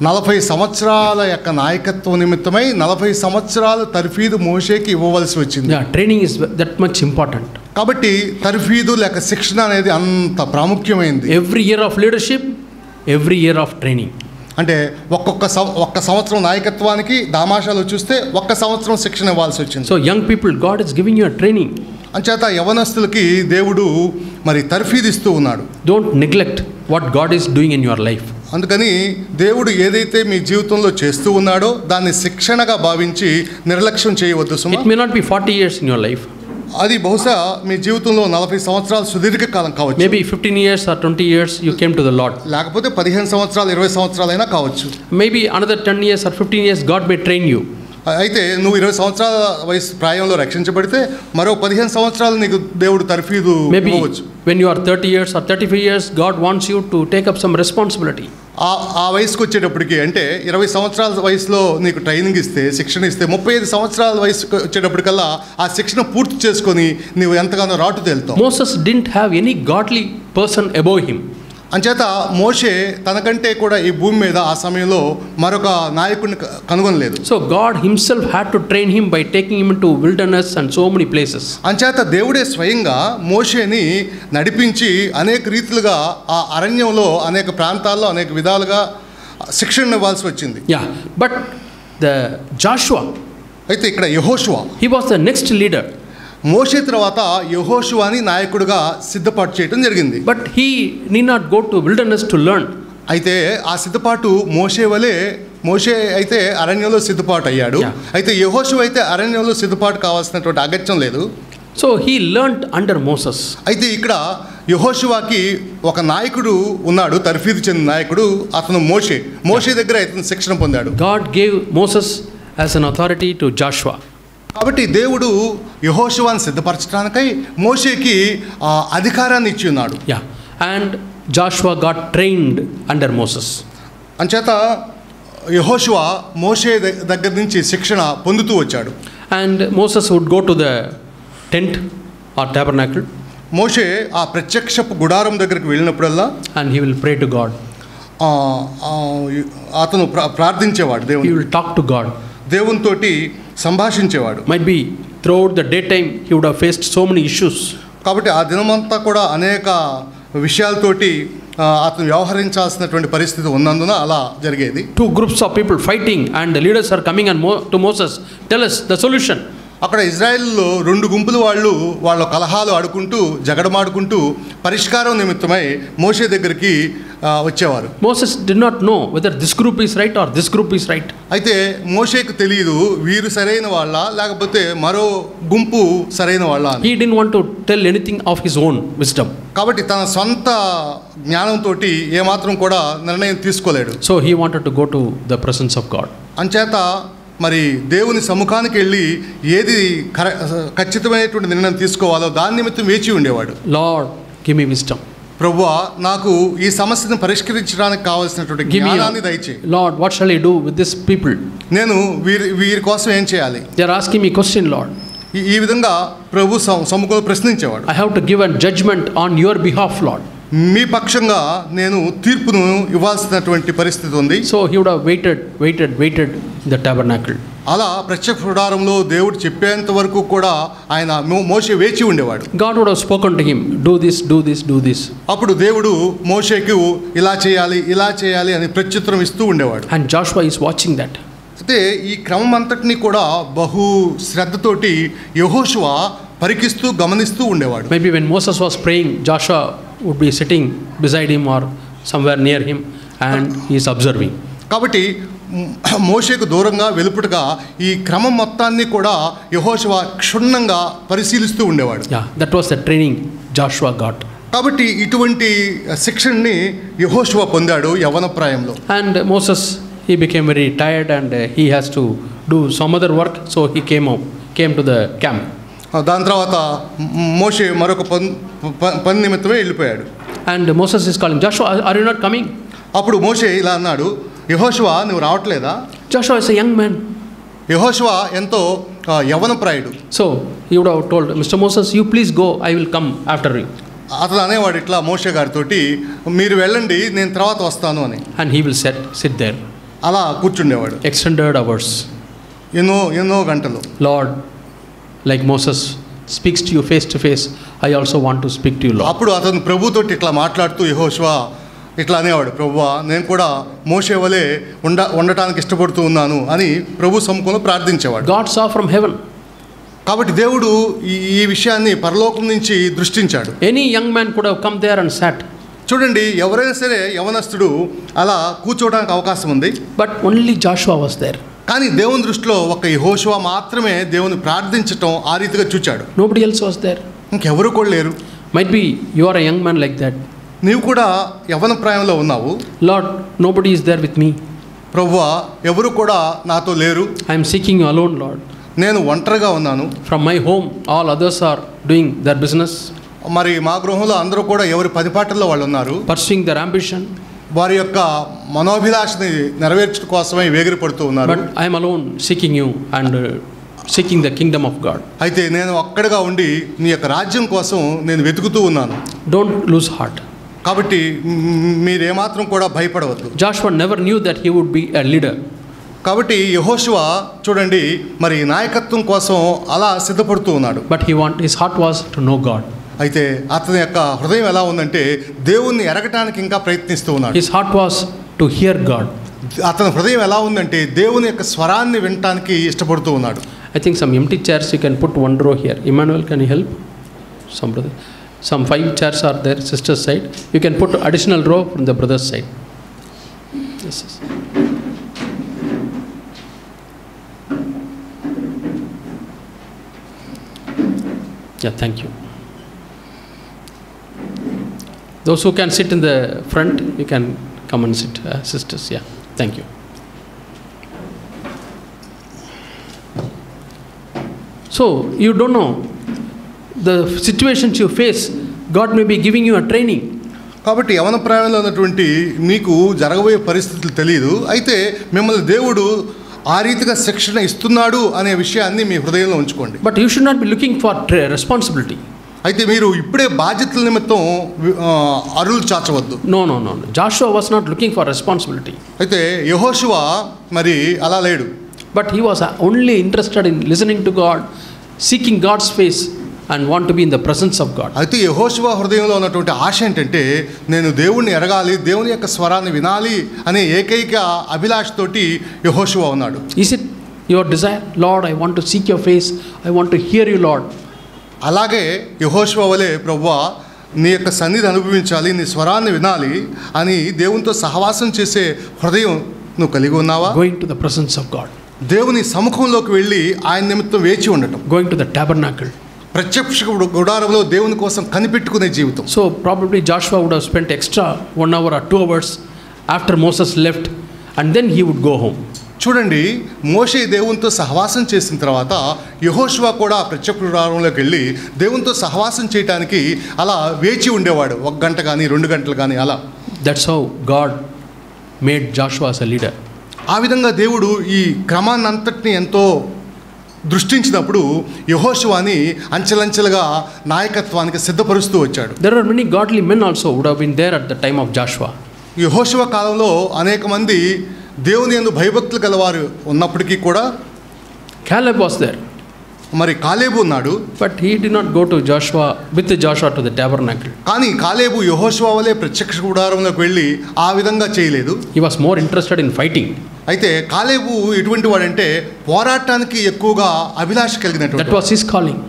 Speaker 2: 40 సంవత్సరాల యొక్క నాయకత్వం నిమిత్తమై 40 సంవత్సరాలు తర్ఫీదు మోషేకి ఇవ్వవలసి వచ్చింది.
Speaker 1: Training is that much important.
Speaker 2: కాబట్టి తర్ఫీదు లేక శిక్షణ అనేది అంత ప్రాముఖ్యమైనది.
Speaker 1: Every year of leadership, every year of training.
Speaker 2: అంటే ఒక్క సంవత్సరం నాయకత్వానికి దామాషాలు చూస్తే ఒక్క సంవత్సరం శిక్షణ ఇవ్వాల్సి వచ్చింది.
Speaker 1: So young people, God is giving you a training.
Speaker 2: అంచేత యవనస్తులకి దేవుడు మరి తర్ఫీదు ఇస్తూ ఉన్నాడు.
Speaker 1: Don't neglect what God is doing in your life.
Speaker 2: అందుకని దేవుడు ఏదైతే మీ జీవితంలో చేస్తూ ఉన్నాడో దాన్ని శిక్షణగా భావించి నిర్లక్ష్యం చేయవద్దు సుమా.
Speaker 1: It may not be 40 years in your life.
Speaker 2: అది బహుశా మీ జీవితంలో 40 సంవత్సరాలు సుదీర్ఘకాలం కావచ్చు.
Speaker 1: Maybe 15 years or 20 years you came to the Lord.
Speaker 2: లేకపోతే 15 సంవత్సరాలు 20 సంవత్సరాలైనా కావచ్చు.
Speaker 1: Maybe another 10 years or 15 years God may train you.
Speaker 2: అయితే నువ్వు 20 సంవత్సరాల వయసు ప్రాయంలో రక్షించబడితే మరో 15 సంవత్సరాలు నీకు దేవుడు తర్ఫీదు ఇవ్వవచ్చు.
Speaker 1: When you are 30 years or 35 years, God wants you to take up some responsibility.
Speaker 2: ఆ వయసుకు వచ్చేటప్పటికి అంటే 20 సంవత్సరాల వయసులో నీకు ట్రైనింగ్ ఇస్తే, శిక్షణ ఇస్తే 35 సంవత్సరాల వయసుకు వచ్చేటప్పటికల్లా ఆ శిక్షణ పూర్తి చేసుకొని నీవు ఎంతగానో రాటు తేలుతావు.
Speaker 1: Moses didn't have any godly person above him.
Speaker 2: అంచేత మోషే తనకంటే కూడా ఈ భూమి మీద ఆ సమయంలో మరొక నాయకుడిని కనుగొనలేదు.
Speaker 1: So God himself had to train him by taking him into wilderness and so many places.
Speaker 2: అంచేత దేవుడే స్వయంగా మోషేని నడిపించి అనేక రీతిలుగా ఆ అరణ్యంలో అనేక ప్రాంతాల్లో అనేక విధాలుగా శిక్షణ ఇవ్వాల్సి వచ్చింది.
Speaker 1: Yeah, but the Joshua,
Speaker 2: అయితే ఇక్కడ యెహోషువ,
Speaker 1: he was the next leader.
Speaker 2: మోషే తర్వాత యెహోషువాని నాయకుడిగా సిద్ధపాటు చేయడం జరిగింది.
Speaker 1: But he need not go to wilderness to learn.
Speaker 2: అయితే ఆ సిద్ధపాటు మోషే అయితే అరణ్యంలో సిద్ధపాటు అయ్యాడు. అయితే యెహోషువ అయితే అరణ్యంలో సిద్ధపాటు కావాల్సినటువంటి అగత్యం లేదు.
Speaker 1: So he learned under Moses.
Speaker 2: అయితే ఇక్కడ యెహోషువాకి ఒక నాయకుడు ఉన్నాడు, తర్ఫీదు చెందిన నాయకుడు. అతను మోషే దగ్గర ఇతను శిక్షణ పొందాడు.
Speaker 1: God gave Moses as an authority to Joshua.
Speaker 2: కాబట్టి దేవుడు యెహోషువాని సిద్ధపరచడానికై మోషేకి అధికారాన్ని ఇచ్చి ఉన్నాడు.
Speaker 1: And Joshua got trained under Moses.
Speaker 2: అంచేత యెహోషువ మోషే దగ్గర నుంచి శిక్షణ పొందుతూ వచ్చాడు.
Speaker 1: And Moses would go to the tent or tabernacle.
Speaker 2: మోషే ఆ ప్రత్యక్షపు గుడారం దగ్గరికి వెళ్ళినప్పుడల్లా
Speaker 1: and he will pray to God.
Speaker 2: అతను ప్రార్థించేవాడు దేవుని.
Speaker 1: He will talk to God.
Speaker 2: దేవునితోటి సంభాషించేవాడు.
Speaker 1: Might be throughout the daytime he would have faced so many issues.
Speaker 2: కాబట్టి ఆ దినమంతా కూడా అనేక విషయాలతోటి అతను వ్యవహరించాల్సినటువంటి పరిస్థితి ఉన్నందున అలా జరిగేది.
Speaker 1: Two groups of people fighting and the leaders are coming and to Moses, tell us the solution.
Speaker 2: అక్కడ ఇజ్రాయెల్లో 2 గుంపులు వాళ్ళ కలహాలు ఆడుకుంటూ జగడమాడుకుంటూ పరిష్కారం నిమిత్తమై మోషే దగ్గరికి వచ్చేవారు.
Speaker 1: Moses did not know whether this group is right or this group is right.
Speaker 2: అయితే మోషేకు తెలియదు వీరు సరైన వాళ్ళ లేకపోతే మరో గుంపు సరైన వాళ్ళ అని.
Speaker 1: He didn't want to tell anything of his own wisdom.
Speaker 2: కాబట్టి తన సొంత జ్ఞానంతో ఏమాత్రం కూడా నిర్ణయం తీసుకోలేడు.
Speaker 1: So he wanted to go to the presence of God.
Speaker 2: అంచేత మరి దేవుని సముఖానికి వెళ్ళి ఏది ఖచ్చితమైనటువంటి నిర్ణయం తీసుకోవాలో దాని నిమిత్తం వేచి ఉండేవాడు.
Speaker 1: Lord, give me wisdom.
Speaker 2: ప్రభువా నాకు ఈ సమస్యను పరిష్కరించడానికి కావాల్సినటువంటి జ్ఞానాన్ని దయచేయి.
Speaker 1: Lord, what shall I do with this people?
Speaker 2: నేను వీరి కోసం ఏం చేయాలి?
Speaker 1: They are asking me question, Lord.
Speaker 2: ఈ విధంగా ప్రభు సముఖంలో ప్రశ్నించేవాడు.
Speaker 1: I have to give a judgment on your behalf, Lord.
Speaker 2: మీ పక్షంగా నేను తీర్పును ఇవ్వాల్సినటువంటి పరిస్థితి ఉంది.
Speaker 1: So he would have waited in the tabernacle.
Speaker 2: అలా ప్రత్యక్ష గుడారంలో దేవుడు చెప్పేంత వరకు కూడా ఆయన మోషే వేచి ఉండేవాడు.
Speaker 1: God would have spoken to him, do this.
Speaker 2: అప్పుడు దేవుడు మోషేకు ఇలా చేయాలి అని ప్రత్యుత్తరం ఇస్తూ ఉండేవాడు.
Speaker 1: And Joshua is watching that.
Speaker 2: అయితే ఈ క్రమం అంతటిని కూడా బహు శ్రద్ధతోటి యెహోషువ పరికిస్తూ గమనిస్తూ ఉండేవాడు.
Speaker 1: Maybe when Moses was praying, Joshua would be sitting beside him or somewhere near him and he is observing.
Speaker 2: కాబట్టి మోషేకు దూరంగా వెలుపుటగా ఈ క్రమం మొత్తాన్ని కూడా యెహోషువ క్షుణ్ణంగా పరిశీలిస్తూ ఉండేవాడు.
Speaker 1: Yeah, that was the training Joshua got.
Speaker 2: కాబట్టి ఇటువంటి శిక్షణని యెహోషువ పొందాడు యవ్వన ప్రాయంలో.
Speaker 1: And Moses, he became very tired and he has to do some other work, so he came to the camp.
Speaker 2: దాని తర్వాత మోషే మరొక పని నిమిత్తమే వెళ్ళిపోయాడు.
Speaker 1: And Moses is calling, Joshua, are you not coming?
Speaker 2: అప్పుడు మోషే ఇలా అన్నాడు, యెహోషువ నువ్వు రావట్లేదా?
Speaker 1: Joshua is a young man.
Speaker 2: యెహోషువ ఎంతో యవ్వన ప్రాయుడు.
Speaker 1: So he would have told, Mr. Moses, you please go, I will come after you.
Speaker 2: అతను అనేవాడు ఇట్లా మోషే గారితోటి, మీరు వెళ్ళండి నేను తర్వాత వస్తాను అని.
Speaker 1: And he will sit there.
Speaker 2: అలా కూర్చుండేవాడు.
Speaker 1: Extended hours.
Speaker 2: ఎన్నో గంటలు.
Speaker 1: Lord, like Moses speaks to you face to face, I also want to speak to you, Lord.
Speaker 2: అప్పుడు అతను ప్రభుతోటి ఇట్లా మాట్లాడుతూ యెహోషువ ఇట్లా అనేవాడు, ప్రభువా నేను కూడా మోషే వలె ఉండటానికి ఇష్టపడుతూ ఉన్నాను అని ప్రభు సముఖంలో ప్రార్థించేవాడు.
Speaker 1: God saw from heaven.
Speaker 2: కాబట్టి దేవుడు ఈ విషయాన్ని పరలోకం నుంచి దృష్టించాడు.
Speaker 1: Any young man could have come there and sat.
Speaker 2: చూడండి, ఎవరైనా సరే యవనస్తుడు అలా కూర్చోవడానికి అవకాశం ఉంది.
Speaker 1: But only Joshua was there.
Speaker 2: కానీ దేవుని దృష్టిలో ఒక యెహోషువ మాత్రమే దేవుని ప్రార్థించటం ఆ రీతిగా చూచాడు.
Speaker 1: Nobody else was there.
Speaker 2: ఇంకెవరు కూడా లేరు.
Speaker 1: Might be you are a young man like that.
Speaker 2: నీవు కూడా యవ్వన ప్రాయంలో ఉన్నావు.
Speaker 1: Lord, nobody is there with me.
Speaker 2: ప్రభువా ఎవరు కూడా నాతో లేరు.
Speaker 1: I am seeking you alone, Lord.
Speaker 2: నేను ఒంటరిగా ఉన్నాను.
Speaker 1: From my home all others are doing their business.
Speaker 2: మరి మా గృహంలో అందరూ కూడా ఎవరి పనిపాటల్లో వాళ్ళు ఉన్నారు.
Speaker 1: Pursuing their ambition.
Speaker 2: వారి యొక్క మనోభిలాషని నెరవేర్చడం కోసమే వేగిరపడుతూ ఉన్నారు.
Speaker 1: But I am alone seeking you and seeking the kingdom of God.
Speaker 2: అయితే నేను ఒక్కడిగా ఉండి నీ యొక్క రాజ్యం కోసం నేను వెతుకుతూ ఉన్నాను.
Speaker 1: Don't lose heart.
Speaker 2: కాబట్టి మీరేమాత్రం కూడా భయపడవద్దు.
Speaker 1: Joshua never knew that he would be a leader.
Speaker 2: కాబట్టి యెహోషువ చూడండి మరి నాయకత్వం కోసం అలా సిద్ధపడుతూ ఉన్నాడు.
Speaker 1: But his heart was to know God.
Speaker 2: అయితే అతని యొక్క హృదయం ఎలా ఉందంటే దేవుణ్ణి ఎరగటానికి ఇంకా ప్రయత్నిస్తూ ఉన్నాడు.
Speaker 1: His heart was to hear God.
Speaker 2: అతని హృదయం ఎలా ఉందంటే దేవుని యొక్క స్వరాన్ని వినటానికి ఇష్టపడుతూ ఉన్నాడు.
Speaker 1: I think some empty chairs you can put one row here. Emmanuel, can you help? Some brother. Some 5 chairs are there, sister's side. You can put additional row from the brother's side. Yes. Yeah, thank you. Those who can sit in the front, you can come and sit, sisters. Yeah, thank you. So, you don't know the situations you face, God may be giving you a training.
Speaker 2: కాబట్టి యవన ప్రాయంలో ఉన్నటువంటి మీకు జరగబోయే పరిస్థితులు తెలియదు. అయితే మిమ్మల్ని దేవుడు ఆ రీతిగా శిక్షణ ఇస్తున్నాడు అనే విషయాన్ని మీ హృదయంలో ఉంచుకోండి.
Speaker 1: But you should not be looking for responsibility.
Speaker 2: అయితే మీరు ఇప్పుడే బాధ్యతల నిమిత్తం అరులు చాచవద్దు.
Speaker 1: No. Joshua was not looking for responsibility.
Speaker 2: అయితే యెహోషువ మరి అలా లేడు.
Speaker 1: But he was only interested in listening to God, seeking God's face and want to be in the presence of God.
Speaker 2: అయితే యెహోషువ హృదయంలో ఉన్నటువంటి ఆశ ఏంటంటే నేను దేవుణ్ణి ఎరగాలి, దేవుని యొక్క స్వరాన్ని వినాలి అనే ఏకైక అభిలాషతోటి యెహోషువ ఉన్నాడు.
Speaker 1: Is it your desire? Lord, I want to seek your face. I want to hear you, Lord.
Speaker 2: అలాగే యెహోషువ వలె ప్రభువా నీ యొక్క సన్నిధి అనుభవించాలి, నీ స్వరాన్ని వినాలి అని దేవునితో సహవాసం చేసే హృదయం నువ్వు కలిగి ఉన్నావా?
Speaker 1: Going to the presence of God.
Speaker 2: దేవుని సముఖంలోకి వెళ్ళి ఆయన నిమిత్తం వేచి ఉండటం.
Speaker 1: Going to the tabernacle.
Speaker 2: ప్రత్యక్ష గుడారంలో దేవుని కోసం కనిపెట్టుకునే జీవితం.
Speaker 1: So probably Joshua would have spent extra 1 hour or 2 hours after Moses left and then he would go home.
Speaker 2: చూడండి, మోషే దేవునితో సహవాసం చేసిన తర్వాత యెహోషువ కూడా ప్రత్యక్ష గుడారంలోకి వెళ్ళి దేవునితో సహవాసం చేయడానికి అలా వేచి ఉండేవాడు. 1 గంట కానీ 2 గంటలు కానీ అలా.
Speaker 1: That's how God made Joshua as a leader.
Speaker 2: ఆ విధంగా దేవుడు ఈ క్రమాన్నంతటిని ఎంతో దృష్టించినప్పుడు యెహోషువని అంచెలంచెలుగా నాయకత్వానికి సిద్ధపరుస్తూ వచ్చాడు.
Speaker 1: There are many godly men also would have been there at the time of Joshua.
Speaker 2: యెహోషువ కాలంలో అనేక మంది దేవుని యందు భయభక్తులు గలవారు ఉన్నప్పటికీ కూడా
Speaker 1: Caleb was there.
Speaker 2: మరి కాలేబు ఉన్నాడు.
Speaker 1: But he did not go to Joshua to the tabernacle.
Speaker 2: కానీ కాలేబు యెహోషువ వలె ప్రత్యక్ష గుడారంలోకి వెళ్ళి ఆ విధంగా చేయలేదు.
Speaker 1: He was more interested in fighting.
Speaker 2: అయితే కాలేబు ఎటువంటి వాడంటే పోరాటానికి ఎక్కువగా అభిలాష కలిగినటువంటి.
Speaker 1: That was his calling.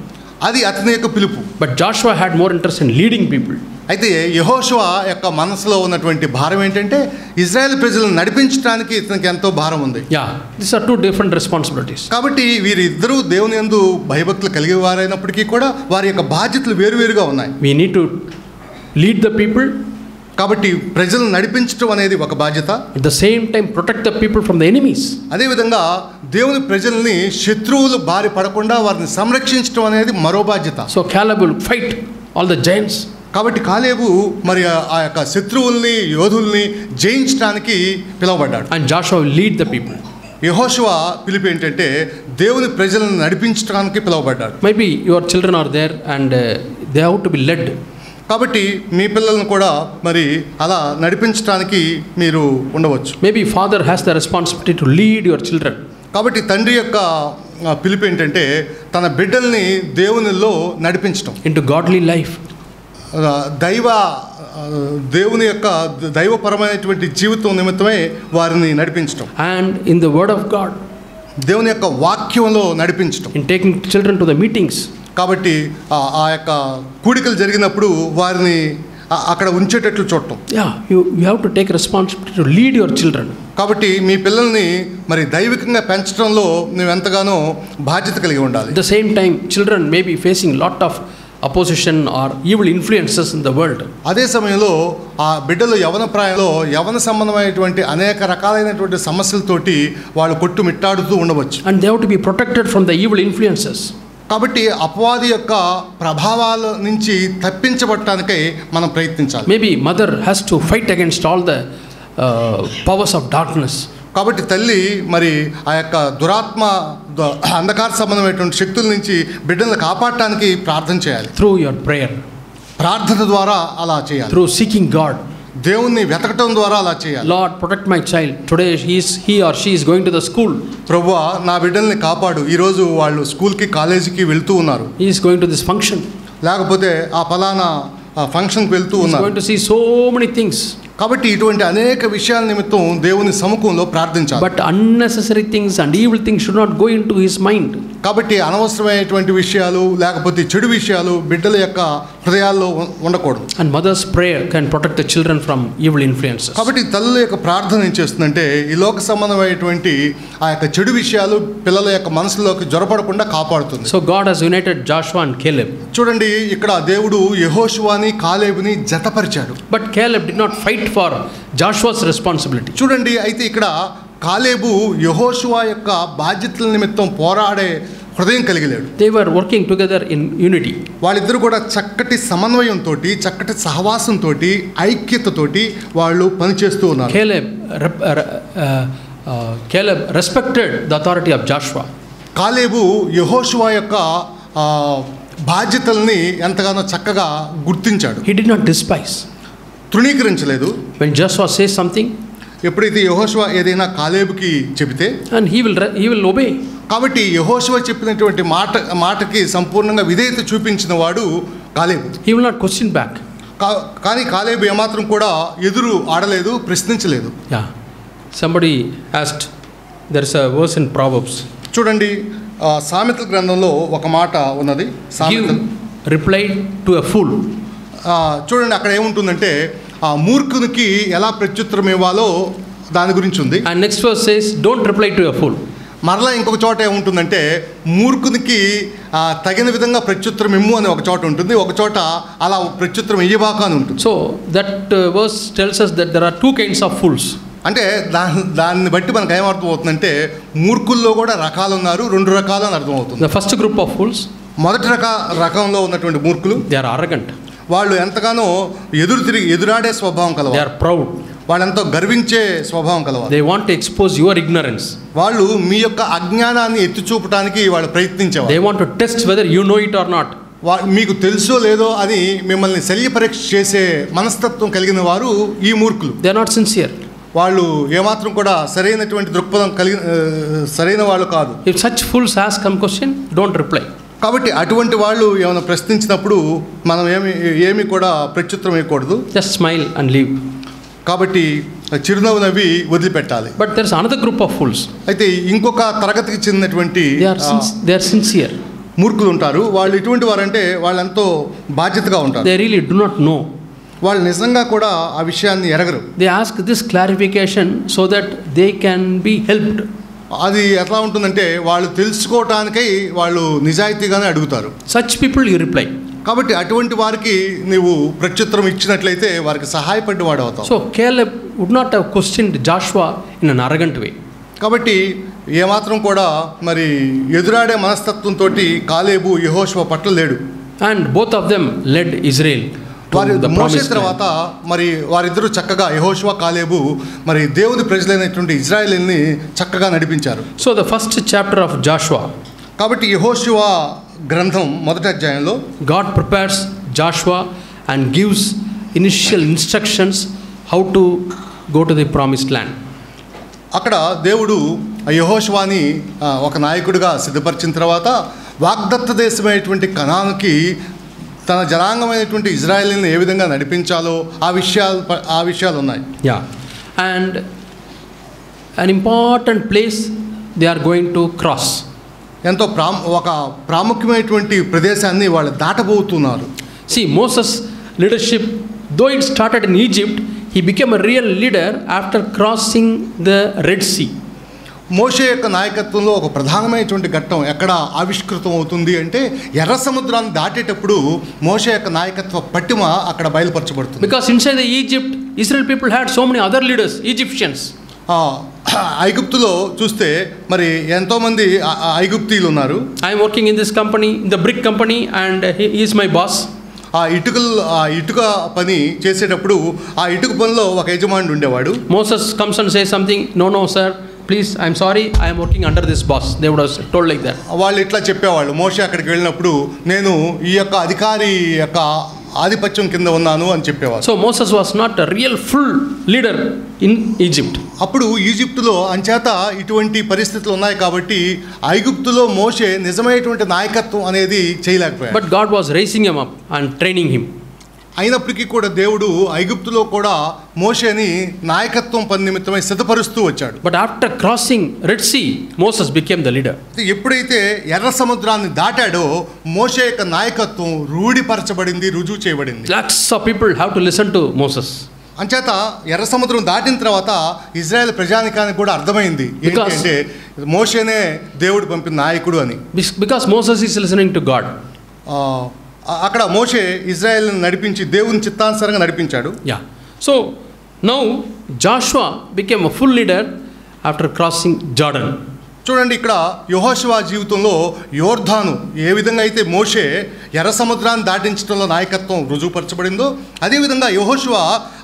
Speaker 2: అది అతని యొక్క పిలుపు.
Speaker 1: But Joshua had more interest in leading people.
Speaker 2: అయితే యెహోషువ యొక్క మనసులో ఉన్నటువంటి భారం ఏంటంటే ఇజ్రాయెల్ ప్రజలను నడిపించడానికి ఇతనికి ఎంతో భారం ఉంది.
Speaker 1: Yeah, these are two different responsibilities.
Speaker 2: కాబట్టి వీరిద్దరూ దేవుని యందు భయభక్తులు కలిగే వారైనప్పటికీ కూడా వారి యొక్క బాధ్యతలు వేరువేరుగా ఉన్నాయి.
Speaker 1: We need to lead the people.
Speaker 2: కాబట్టి ప్రజలను నడిపించడం అనేది ఒక బాధ్యత.
Speaker 1: At the same time protect the people from the enemies.
Speaker 2: అదేవిధంగా దేవుని ప్రజల్ని శత్రువులు బారి పడకుండా వారిని సంరక్షించడం అనేది మరో బాధ్యత.
Speaker 1: So Caleb will fight all the giants.
Speaker 2: కాబట్టి కాలేబు మరి ఆ యొక్క శత్రువుల్ని యోధుల్ని జయించడానికి పిలువబడ్డాడు.
Speaker 1: And Joshua will lead the people.
Speaker 2: యెహోషువ పిలుపు ఏంటంటే దేవుని ప్రజలను నడిపించడానికి పిలువబడ్డాడు.
Speaker 1: Maybe your children are there and they have to be led.
Speaker 2: కాబట్టి మీ పిల్లలను కూడా మరి అలా నడిపించడానికి మీరు ఉండవచ్చు.
Speaker 1: Maybe father has the responsibility to lead your children.
Speaker 2: కాబట్టి తండ్రి యొక్క పిలుపు ఏంటంటే తన బిడ్డల్ని దేవునిలో నడిపించడం.
Speaker 1: Into godly life.
Speaker 2: దేవుని యొక్క దైవపరమైనటువంటి జీవితం నిమిత్తమే వారిని నడిపించడం.
Speaker 1: And in the word of God.
Speaker 2: దేవుని యొక్క వాక్యంలో నడిపించడం.
Speaker 1: In taking children to the meetings.
Speaker 2: కాబట్టి ఆ యొక్క కూడికలు జరిగినప్పుడు వారిని అక్కడ ఉంచేటట్లు చూడటం.
Speaker 1: Yeah, you have to take responsibility to lead your children.
Speaker 2: కాబట్టి మీ పిల్లల్ని మరి దైవికంగా పెంచడంలో నువ్వు ఎంతగానో బాధ్యత కలిగి ఉండాలి.
Speaker 1: At the same time children may be facing lot of opposition or evil influences in the world.
Speaker 2: అదే సమయంలో ఆ బిడ్డలు యవన ప్రాయంలో యవన సంబంధమైనటువంటి అనేక రకాలైనటువంటి సమస్యలతోటి వాళ్ళు కొట్టుమిట్టాడుతూ ఉండవచ్చు.
Speaker 1: And they have to be protected from the evil influences.
Speaker 2: కాబట్టి అపవాది యొక్క ప్రభావాల నుంచి తప్పించబడటానికై మనం ప్రయత్నించాలి.
Speaker 1: Maybe mother has to fight against all the powers of darkness.
Speaker 2: కాబట్టి తల్లి మరి ఆ యొక్క దురాత్మ అంధకార సంబంధమైనటువంటి శక్తుల నుంచి బిడ్డలను కాపాడటానికి ప్రార్థన చేయాలి.
Speaker 1: Through your prayer.
Speaker 2: ప్రార్థన ద్వారా అలా చేయాలి.
Speaker 1: Through seeking God.
Speaker 2: దేవుణ్ణి వెతకటం ద్వారా అలా చేయాలి.
Speaker 1: Lord, protect my child. Today he or she is going to the school.
Speaker 2: ప్రభువా నా బిడ్డల్ని కాపాడు. ఈరోజు వాళ్ళు స్కూల్కి కాలేజీకి వెళ్తూ ఉన్నారు.
Speaker 1: He is going to this function.
Speaker 2: లేకపోతే ఆ ఫలానా ఫంక్షన్కి వెళ్తూ ఉన్నారు.
Speaker 1: He is going to see so many things.
Speaker 2: కాబట్టి ఇటువంటి అనేక విషయాల నిమిత్తం దేవుని సముఖంలో ప్రార్థించాలి.
Speaker 1: But unnecessary things and evil things should not go into his mind.
Speaker 2: కాబట్టి అనవసరమైనటువంటి విషయాలు లేకపోతే చెడు విషయాలు బిడ్డల యొక్క హృదయాల్లో ఉండకూడదు.
Speaker 1: And mother's prayer can protect the children from evil influences.
Speaker 2: కాబట్టి తల్లుల యొక్క ప్రార్థన ఏం చేస్తుందంటే ఈ లోక సంబంధమైనటువంటి ఆ యొక్క చెడు విషయాలు పిల్లల యొక్క మనసులోకి జొరపడకుండా కాపాడుతుంది.
Speaker 1: So God has united Joshua and Caleb.
Speaker 2: చూడండి ఇక్కడ దేవుడు యెహోషువని కాలేబుని జతపరిచాడు.
Speaker 1: But Caleb did not fight for Joshua's responsibility.
Speaker 2: చూడండి అయితే ఇక్కడ కాలేబు యెహోషువ యొక్క బాధ్యతల నిమిత్తం పోరాడే హృదయం కలిగిలేడు.
Speaker 1: They were working together in unity.
Speaker 2: వాళ్ళిద్దరూ కూడా చక్కటి సమన్వయంతో చక్కటి సహవాసంతో ఐక్యతతోటి వాళ్ళు పనిచేస్తూ ఉన్నారు.
Speaker 1: Caleb respected the authority of Joshua.
Speaker 2: కాలేబు యెహోషువ యొక్క బాధ్యతల్ని ఎంతగానో చక్కగా గుర్తించాడు.
Speaker 1: He did not despise.
Speaker 2: తృణీకరించలేదు.
Speaker 1: When Joshua says something,
Speaker 2: ఎప్పుడైతే యెహోషువ ఏదైనా కాలేబుకి చెబితే
Speaker 1: and he will obey.
Speaker 2: కాబట్టి యెహోషువ చెప్పినటువంటి మాటకి సంపూర్ణంగా విధేయత చూపించిన వాడు కాలేబు.
Speaker 1: He will not question back.
Speaker 2: కానీ కాలేబు ఏమాత్రం కూడా ఎదురు ఆడలేదు, ప్రశ్నించలేదు.
Speaker 1: Yeah. Somebody asked, there is a verse in Proverbs.
Speaker 2: చూడండి సామెతల గ్రంథంలో ఒక మాట ఉన్నది.
Speaker 1: Give reply to a fool.
Speaker 2: చూడండి అక్కడ ఏముంటుందంటే ఆ మూర్ఖునికి ఎలా ప్రత్యుత్తరం ఇవ్వాలో దాని గురించి ఉంది.
Speaker 1: And next verse says, don't reply to a fool.
Speaker 2: మరలా ఇంకొక చోట ఏముంటుందంటే మూర్ఖునికి తగిన విధంగా ప్రత్యుత్తరం ఇమ్ము అని ఒక చోట ఉంటుంది, ఒక చోట అలా ప్రత్యుత్తరం ఇయ్యబాక అని ఉంటుంది.
Speaker 1: So that verse tells us that there are two kinds of fools.
Speaker 2: అంటే దాన్ని బట్టి మనకు ఏమర్థం అవుతుందంటే మూర్ఖుల్లో కూడా రకాలు ఉన్నారు, రెండు రకాలు అని అర్థం అవుతుంది.
Speaker 1: The first group of fools,
Speaker 2: మొదటి రకంలో ఉన్నటువంటి మూర్ఖులు,
Speaker 1: they are arrogant.
Speaker 2: వాళ్ళు ఎంతగానో ఎదురాడే స్వభావం కలవారు.
Speaker 1: They are proud.
Speaker 2: వాళ్ళెంతో గర్వించే స్వభావం కలవారు.
Speaker 1: They want to expose your ignorance.
Speaker 2: వాళ్ళు మీ యొక్క అజ్ఞానాన్ని ఎత్తి చూపడానికి వాళ్ళు ప్రయత్నించేవారు.
Speaker 1: They want to test whether you know it or not.
Speaker 2: మీకు తెలుసో లేదో అని మిమ్మల్ని శల్య పరీక్ష చేసే మనస్తత్వం కలిగిన వారు ఈ మూర్ఖులు.
Speaker 1: They are not sincere.
Speaker 2: వాళ్ళు ఏమాత్రం కూడా సరైనటువంటి దృక్పథం సరైన వాళ్ళు కాదు.
Speaker 1: If such fools ask some question, don't reply.
Speaker 2: కాబట్టి అటువంటి వాళ్ళు ఏమైనా ప్రశ్నించినప్పుడు మనం ఏమి కూడా ప్రత్యుత్తరం ఇవ్వకూడదు.
Speaker 1: Just smile and leave.
Speaker 2: కాబట్టి చిరునవ్వు నవ్వి వదిలిపెట్టాలి.
Speaker 1: But there is another group of fools.
Speaker 2: అయితే ఇంకొక తరగతికి చెందినటువంటి
Speaker 1: they are sincere.
Speaker 2: మూర్ఖులు ఉంటారు. వాళ్ళు ఎటువంటి వారంటే వాళ్ళు ఎంతో బాధ్యతగా ఉంటారు.
Speaker 1: They really do not know.
Speaker 2: వాళ్ళు నిజంగా కూడా ఆ విషయాన్ని ఎరగరు.
Speaker 1: They ask this clarification so that they can be helped.
Speaker 2: అది ఎట్లా ఉంటుందంటే వాళ్ళు తెలుసుకోవటానికై వాళ్ళు నిజాయితీగానే అడుగుతారు.
Speaker 1: Such people you reply.
Speaker 2: కాబట్టి అటువంటి వారికి నీవు ప్రత్యుత్తరం ఇచ్చినట్లయితే వారికి సహాయపడేవాడు అవుతావు.
Speaker 1: So Caleb would not have questioned Joshua in an arrogant way.
Speaker 2: కాబట్టి ఏమాత్రం కూడా మరి ఎదురాడే మనస్తత్వంతో కాలేబు యెహోషువ పట్ల లేడు.
Speaker 1: And both of them led Israel.
Speaker 2: మోషే తర్వాత మరి వారిద్దరూ చక్కగా యెహోషువ కాలేబు మరి దేవుని ప్రజలైనటువంటి ఇజ్రాయేలుని చక్కగా నడిపించారు.
Speaker 1: So the first chapter of Jashuva.
Speaker 2: కాబట్టి యెహోషువ గ్రంథం మొదటి అధ్యాయంలో
Speaker 1: God prepares Jashuva and gives initial instructions how to go to the promised land.
Speaker 2: అక్కడ దేవుడు యెహోషువాని ఒక నాయకుడిగా సిద్ధపరిచిన తర్వాత వాగ్దత్త దేశమైనటువంటి కనానుకి తన జనాంగమైనటువంటి ఇజ్రాయేలుని ఏ విధంగా నడిపించాలో ఆ విషయాలు ఉన్నాయి.
Speaker 1: Yeah and an important place they are going to cross.
Speaker 2: ఎంతో ఒక ప్రాముఖ్యమైనటువంటి ప్రదేశాన్ని వాళ్ళు దాటబోతున్నారు.
Speaker 1: See, Moses leadership, though it started in Egypt, he became a real leader after crossing the Red Sea.
Speaker 2: మోషే యొక్క నాయకత్వంలో ఒక ప్రధానమైనటువంటి ఘట్టం ఎక్కడ ఆవిష్కృతం అవుతుంది అంటే ఎర్ర సముద్రాన్ని దాటేటప్పుడు మోషే యొక్క నాయకత్వ పట్టిమ అక్కడ బయలుపరచబడుతుంది.
Speaker 1: Because inside the Egypt, Israel people had so many other leaders, Egyptians.
Speaker 2: ఐగుప్తులో చూస్తే మరి ఎంతోమంది ఐగుప్తీయులు ఉన్నారు.
Speaker 1: I am working in this company, in the brick company, and he is my boss.
Speaker 2: ఆ ఇటుక పని చేసేటప్పుడు ఆ ఇటుక పనిలో ఒక యజమానుడు ఉండేవాడు.
Speaker 1: Moses comes and says something, no sir, please, I am sorry, I am working under this boss. They would have told like that. వాళ్ళు ఇట్లా చెప్పేవాళ్ళు. మోషే అక్కడికి వెళ్ళినప్పుడు నేను ఈ యొక్క అధికారి యొక్క ఆధిపత్యం కింద ఉన్నాను అని చెప్పేవాడు. So Moses was not a real full leader in Egypt. అప్పుడు ఈజిప్టులో అంచేత ఇటువంటి పరిస్థితులు ఉన్నాయి కాబట్టి ఐగుప్తులో మోషే నిజమైనటువంటి నాయకత్వం అనేది చేయలేకపోయాడు. But God was raising him up and training him. అయినప్పటికీ కూడా దేవుడు ఐగుప్తులో కూడా మోషేని నాయకత్వం పని నిమిత్తమై సిద్ధపరుస్తూ వచ్చాడు. But after crossing red Sea Moses became the leader. ఎప్పుడైతే ఎర్ర సముద్రాన్ని దాటాడో మోషే యొక్క నాయకత్వం రూఢిపరచబడింది, రుజువు చేయబడింది. Lots of people have to listen to Moses. అంచేత ఎర్ర సముద్రం దాటిన తర్వాత ఇజ్రాయెల్ ప్రజానికానికి కూడా అర్థమైంది ఏంటంటే మోషేనే దేవుడు పంపిన నాయకుడు అని. Because Moses is listening to God. అక్కడ మోషే ఇజ్రాయెల్ని నడిపించి దేవుని చిత్తానుసారంగా నడిపించాడు. Yeah so now Joshua became a full leader after crossing Jordan. చూడండి, ఇక్కడ యెహోషువ జీవితంలో యోర్దాను ఏ విధంగా అయితే మోషే ఎర్ర సముద్రాన్ని దాటించడంలో నాయకత్వం రుజువుపరచబడిందో అదేవిధంగా యెహోషువ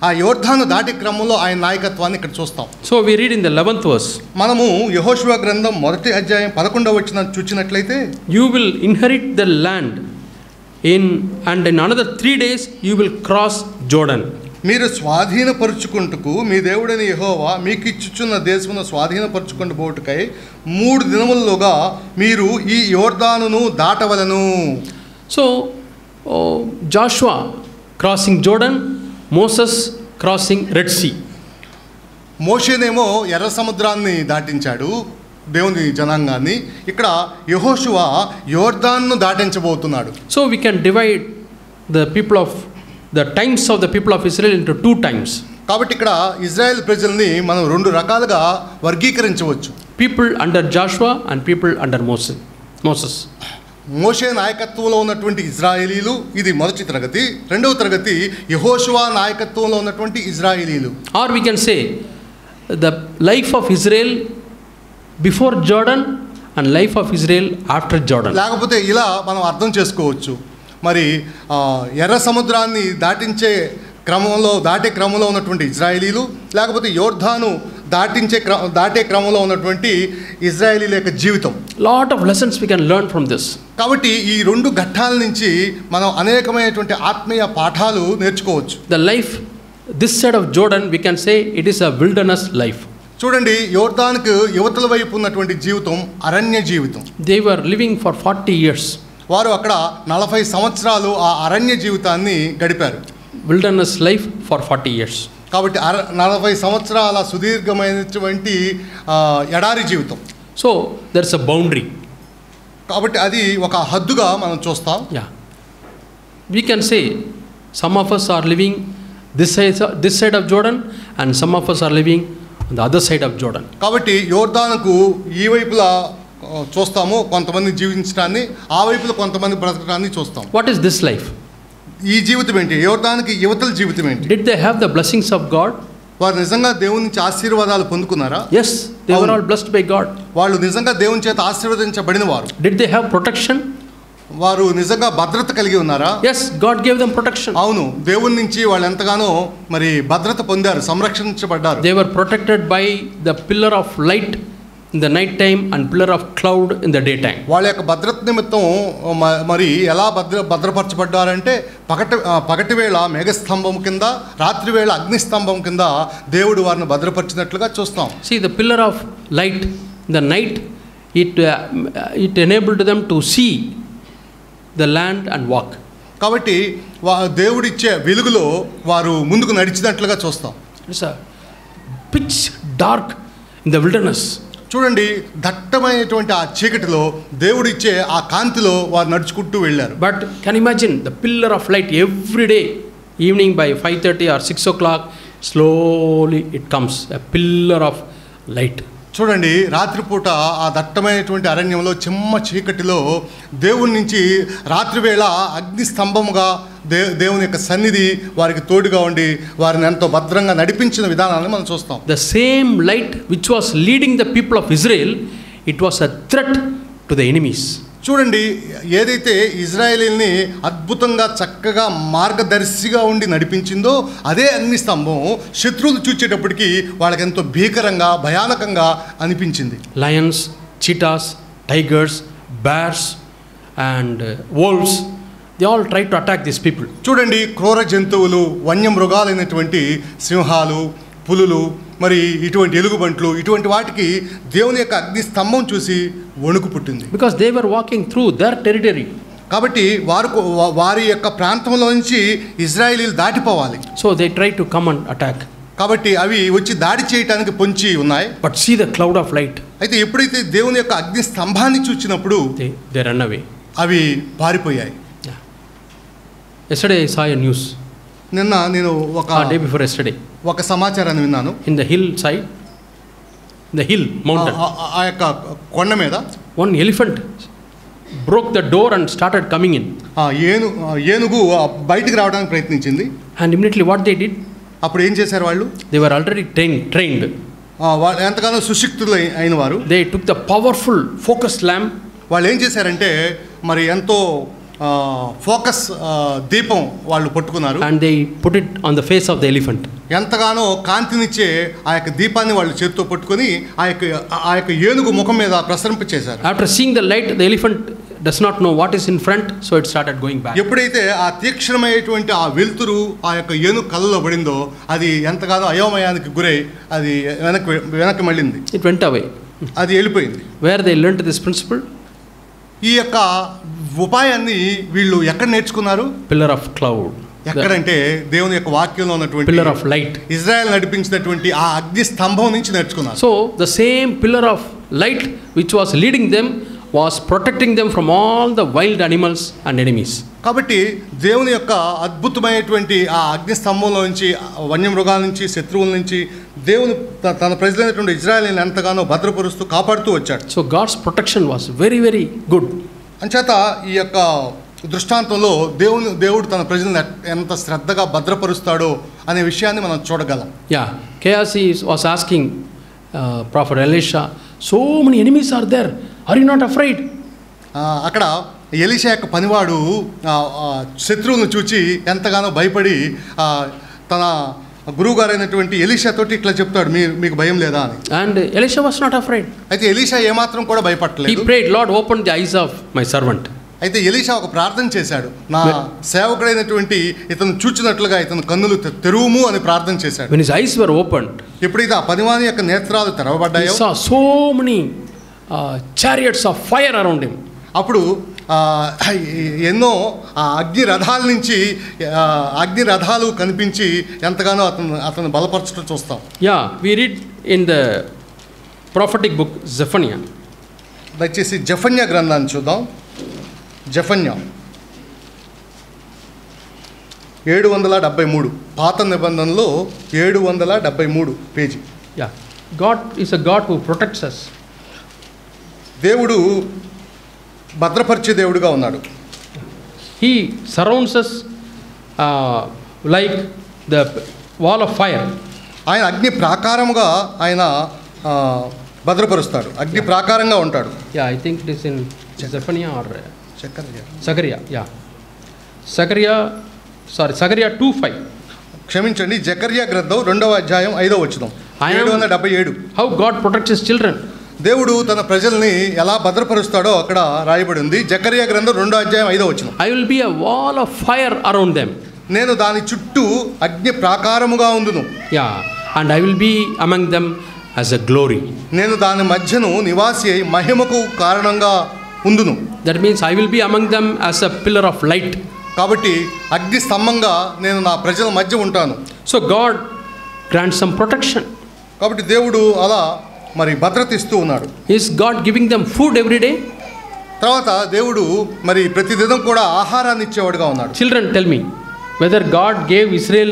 Speaker 1: ఆ యోర్దాను దాటి క్రమంలో ఆయన నాయకత్వాన్ని ఇక్కడ చూస్తాం. So we read in the 11th verse. మనము యెహోషువ గ్రంథం మొదటి అధ్యాయం 11వ వచనం చూచినట్లయితే you will inherit the land in another 3 days you will cross Jordan. మీరు స్వాధీనపరుచుకుంటకు మీ దేవుడైన యెహోవా మీకు ఇచ్చుచున్న దేశమును స్వాధీనపరుచుకుంటూ పోవుటకై 3 దినములలోగా మీరు ఈ యోర్దానును దాటవలెను. So Joshua crossing Jordan, Moses crossing red sea. మోషేనేమో ఎర్ర సముద్రాన్ని దాటించాడు దేవుని జనాంగాన్ని. ఇక్కడ యెహోషువ యోర్దాన్ను దాటించబోతున్నాడు. So we can divide the people of the times of the people of Israel into 2 times. కాబట్టి ఇక్కడ ఇజ్రాయెల్ ప్రజల్ని మనం 2 రకాలుగా వర్గీకరించవచ్చు. People under Joshua and people under Moses. మోషే నాయకత్వంలో ఉన్నటువంటి ఇజ్రాయేలీలు ఇది మొదటి తరగతి. రెండవ తరగతి యెహోషువ నాయకత్వంలో ఉన్నటువంటి ఇజ్రాయేలీలు. Or we can say the life of Israel before Jordan and life of Israel after Jordan. లేకపోతే ఇలా మనం అర్థం చేసుకోవచ్చు. మరి ఎర్ర సముద్రాన్ని దాటించే
Speaker 2: దాటే క్రమంలో ఉన్నటువంటి ఇజ్రాయేలీలు, లేకపోతే యోర్దాను దాటే క్రమంలో ఉన్నటువంటి ఇజ్రాయేలీల యొక్క జీవితం.
Speaker 1: Lot of lessons we can learn from this.
Speaker 2: కాబట్టి ఈ రెండు ఘట్టాల నుంచి మనం అనేకమైనటువంటి ఆత్మీయ పాఠాలు నేర్చుకోవచ్చు.
Speaker 1: The life this side of Jordan, we can say it is a wilderness life.
Speaker 2: చూడండి, యోర్దానుకు యువతల వైపు ఉన్నటువంటి జీవితం అరణ్య జీవితం.
Speaker 1: They were living for 40 years.
Speaker 2: వారు అక్కడ 40 సంవత్సరాలు ఆ అరణ్య జీవితాన్ని గడిపారు.
Speaker 1: Wilderness life for 40 years.
Speaker 2: కాబట్టి 40 సంవత్సరాల సుదీర్ఘమైనటువంటి ఎడారి జీవితం.
Speaker 1: So there's a boundary.
Speaker 2: కాబట్టి అది ఒక హద్దుగా మనం చూస్తాం.
Speaker 1: Yeah. We can say some of us are living this side of Jordan and some of us are living on the other side of Jordan.
Speaker 2: కాబట్టి యోర్దానుకు ఈ వైపులా చూస్తాము కొంతమంది జీవించడాన్ని, ఆ వైపులో కొంతమంది బ్రతకడాన్ని చూస్తాం.
Speaker 1: What is this life?
Speaker 2: ఈ జీవితం ఏంటి? యోర్దానుకి యువతల జీవితం ఏంటి?
Speaker 1: Did they have the blessings of God?
Speaker 2: వారు నిజంగా దేవుని నుంచి ఆశీర్వాదాలు పొందుకున్నారా?
Speaker 1: Yes, they were all blessed by God.
Speaker 2: వాళ్ళు నిజంగా దేవుని చేత ఆశీర్వదించబడిన వారు.
Speaker 1: Did they have protection?
Speaker 2: వారు నిజంగా భద్రత కలిగి ఉన్నారా?
Speaker 1: Yes, God gave them protection.
Speaker 2: అవును, దేవుని నుంచి వాళ్ళు ఎంతగానో మరి భద్రత పొందారు, సంరక్షించబడ్డారు.
Speaker 1: They were protected by the pillar of light in the night time and pillar of cloud in the daytime.
Speaker 2: వాళ్ళ యొక్క భద్రత నిమిత్తం మరి ఎలా భద్రపరచబడ్డారంటే పగటి వేళ మేఘస్తంభం కింద, రాత్రి వేళ అగ్నిస్తంభం కింద దేవుడు వారిని భద్రపరిచినట్లుగా చూస్తాం.
Speaker 1: See, the pillar of light in the night, it enabled them to see the land and walk.
Speaker 2: కాబట్టి దేవుడిచ్చే వెలుగులో వారు ముందుకు నడిచినట్లుగా చూస్తాం.
Speaker 1: It's a pitch dark in the wilderness.
Speaker 2: చూడండి, దట్టమైనటువంటి ఆ చీకటిలో దేవుడిచ్చే ఆ కాంతిలో వారు నడుచుకుంటూ వెళ్ళారు.
Speaker 1: But can you imagine the pillar of light every day, evening by 5:30 or 6 o'clock, slowly it comes, a pillar of light.
Speaker 2: చూడండి, రాత్రిపూట ఆ దట్టమైనటువంటి అరణ్యంలో చిమ్మ చీకటిలో దేవుని నుంచి రాత్రివేళ అగ్ని స్తంభముగా దేవుని యొక్క సన్నిధి వారికి తోడుగా ఉండి వారిని ఎంతో భద్రంగా నడిపించిన విధానాన్ని మనం చూస్తాం.
Speaker 1: The same light which was leading the people of Israel, it was a threat to the enemies.
Speaker 2: చూడండి, ఏదైతే ఇజ్రాయేలీల్ని అద్భుతంగా చక్కగా మార్గదర్శిగా ఉండి నడిపించిందో అదే అగ్ని స్తంభం శత్రువులు చూచేటప్పటికి వాళ్ళకి ఎంతో భీకరంగా భయానకంగా అనిపించింది.
Speaker 1: Lions, cheetahs, tigers, bears and wolves, they all tried to attack these people.
Speaker 2: చూడండి, క్రూర జంతువులు, వన్యమృగాలైనటువంటి సింహాలు, పులులు, మరి ఇటువంటి ఎలుగుబంట్లు, ఇటువంటి వాటికి దేవుని యొక్క అగ్ని స్తంభం చూసి వణుకు పుట్టింది.
Speaker 1: Because they were walking through their territory.
Speaker 2: కాబట్టి వారి యొక్క ప్రాంతంలో నుంచి ఇజ్రాయేలీలు దాటిపోవాలి.
Speaker 1: So they tried to come and attack.
Speaker 2: కాబట్టి అవి వచ్చి దాడి చేయడానికి పొంచి ఉన్నాయి.
Speaker 1: But see the cloud of light.
Speaker 2: అయితే ఎప్పుడైతే దేవుని యొక్క అగ్ని స్తంభాన్ని చూచినప్పుడు
Speaker 1: they run away.
Speaker 2: అవి పారిపోయాయి.
Speaker 1: Yesterday I saw a news.
Speaker 2: నిన్న నేను
Speaker 1: day before yesterday.
Speaker 2: ఒక సమాచారాన్ని విన్నాను.
Speaker 1: In the hill side, the hill mountain,
Speaker 2: ఆ యొక్క కొండ మీద
Speaker 1: one elephant broke the door and started coming in.
Speaker 2: ఏనుగు బయటికి రావడానికి ప్రయత్నించింది.
Speaker 1: And immediately what they did?
Speaker 2: అప్పుడు ఏం చేశారు వాళ్ళు?
Speaker 1: They were already trained.
Speaker 2: వాళ్ళు ఎంతగానో సుశిక్తులు అయిన వారు.
Speaker 1: They took the powerful focused lamp.
Speaker 2: వాళ్ళు ఏం చేశారంటే మరి ఎంతో ఫోకస్ దీపం వాళ్ళు పట్టుకున్నారు.
Speaker 1: And they put it on the face of the elephant.
Speaker 2: ఎంతగానో కాంతినిచ్చే ఆ యొక్క దీపాన్ని వాళ్ళు చేతితో పట్టుకొని ఆ యొక్క ఏనుగు ముఖం మీద ప్రసరింపచేశారు.
Speaker 1: After seeing the light, the elephant does not know what is in front, so it started going back.
Speaker 2: ఎప్పుడైతే ఆ తీక్షణమైనటువంటి ఆ వెలుతురు ఆ యొక్క ఏనుగు కళ్ళలో పడిందో అది ఎంతగానో అయోమయానికి గురై అది వెనక్కి మళ్ళింది.
Speaker 1: It went away.
Speaker 2: అది వెళ్ళిపోయింది.
Speaker 1: Where they learned this principle?
Speaker 2: ఈ యొక్క ఉపాయాన్ని వీళ్ళు ఎక్కడ నేర్చుకున్నారు?
Speaker 1: Pillar of cloud.
Speaker 2: ఎక్కడంటే దేవుని యొక్క వాక్యంలో ఉన్నటువంటి
Speaker 1: pillar of light.
Speaker 2: ఇజ్రాయెల్ నడిపించినటువంటి ఆ అగ్ని స్తంభం నుంచి నేర్చుకున్నారు.
Speaker 1: So the same pillar of light which was leading them was protecting them from all the wild animals and enemies.
Speaker 2: కాబట్టి దేవుని యొక్క అద్భుతమైనటువంటి ఆ అగ్ని స్తంభంలో నుంచి వన్యమృగాల నుంచి శత్రువుల నుంచి దేవుని తన ప్రజలైనటువంటి ఇజ్రాయెల్ని ఎంతగానో భద్రపరుస్తూ కాపాడుతూ వచ్చాడు.
Speaker 1: So God's protection was very very good.
Speaker 2: అంచేత ఈ యొక్క దృష్టాంతంలో దేవుడు తన ప్రజలను ఎంత శ్రద్ధగా భద్రపరుస్తాడో అనే విషయాన్ని మనం చూడగలం.
Speaker 1: KRC was asking Prophet Elisha, so many enemies are there, are you not afraid?
Speaker 2: అక్కడ ఎలీషా యొక్క పనివాడు శత్రువులను చూచి ఎంతగానో భయపడి తన గురువుగారైనటువంటి ఎలీషాతోటి ఇట్లా చెప్తాడు, మీకు భయం లేదా అని.
Speaker 3: And Elisha was not afraid.
Speaker 2: అయితే ఎలీషా ఏమాత్రం కూడా
Speaker 3: He
Speaker 2: భయపడలేదు.
Speaker 3: prayed, Lord, open the eyes of my servant.
Speaker 2: అయితే ఎలీషా ఒక ప్రార్థన చేశాడు, నా సేవకుడైనటువంటి ఇతను చూచినట్లుగా ఇతను కన్నులు తెరువుము అని ప్రార్థన చేశాడు.
Speaker 3: When his eyes were opened,
Speaker 2: ఎప్పుడైతే ఆ పనివాని యొక్క నేత్రాలు
Speaker 3: he
Speaker 2: తెరవబడ్డాయో
Speaker 3: saw so many chariots of fire around him.
Speaker 2: అప్పుడు ఎన్నో అగ్ని రథాల నుంచి అగ్ని రథాలు కనిపించి ఎంతగానో అతను బలపరచడం చూస్తాం.
Speaker 3: Yeah, we read in the prophetic book Zephaniah.
Speaker 2: దయచేసి జెఫన్యా గ్రంథాన్ని చూద్దాం. జెఫన్యా 773 పాత నిబంధనలో 773 page.
Speaker 3: Yeah, God is a God who protects us.
Speaker 2: దేవుడు భద్రపరిచే దేవుడుగా ఉన్నాడు.
Speaker 3: He surrounds us like the wall of fire.
Speaker 2: ఆయన అగ్ని ప్రాకారముగా ఆయన భద్రపరుస్తాడు, అగ్ని ప్రాకారంగా ఉంటాడు.
Speaker 3: Yeah, I think it is in Zephaniah or Zechariah. Yeah, Zechariah 2:5.
Speaker 2: క్షమించండి, జకర్యా గ్రంథం 2వ అధ్యాయం 5వ వచనం. 777.
Speaker 3: How God protects his children.
Speaker 2: దేవుడు తన ప్రజల్ని ఎలా భద్రపరుస్తాడో అక్కడ రాయబడి ఉంది. జకర్యా గ్రంథం 2వ అధ్యాయం 5వ వచనం.
Speaker 3: I will be a wall of fire around them.
Speaker 2: నేను దాని చుట్టూ అగ్ని ప్రాకారముగా ఉండును.
Speaker 3: Yeah, and I will be among them as a glory.
Speaker 2: నేను దాని మధ్యను నివాసి అయి మహిమకు కారణంగా ఉండును.
Speaker 3: That means I will be among them as a pillar of light.
Speaker 2: కాబట్టి అగ్ని స్తంభంగా నేను నా ప్రజల మధ్య ఉంటాను.
Speaker 3: So God grants some protection.
Speaker 2: కాబట్టి దేవుడు అలా మరి భద్రత ఇస్తూ ఉన్నాడు.
Speaker 3: Is God giving them food every day?
Speaker 2: తర్వాత దేవుడు మరి ప్రతిదినం కూడా ఆహారాన్ని ఇచ్చేవాడుగా ఉన్నాడు.
Speaker 3: Children, tell me whether God gave Israel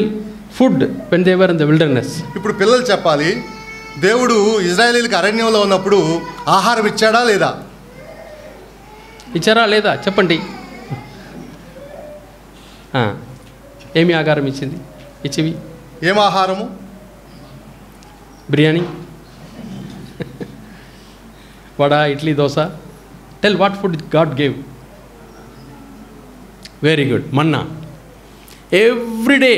Speaker 3: food when they were in the wilderness.
Speaker 2: ఇప్పుడు పిల్లలు చెప్పాలి, దేవుడు ఇజ్రాయేలీలకు అరణ్యంలో ఉన్నప్పుడు ఆహారం ఇచ్చాడా లేదా?
Speaker 3: ఇచ్చారా లేదా చెప్పండి. ఏమి ఆహారం ఇచ్చింది? ఇచ్చివి
Speaker 2: ఏం ఆహారము?
Speaker 3: Biryani, vada, idli, dosa. Tell what food God gave. Very good. Manna. Every day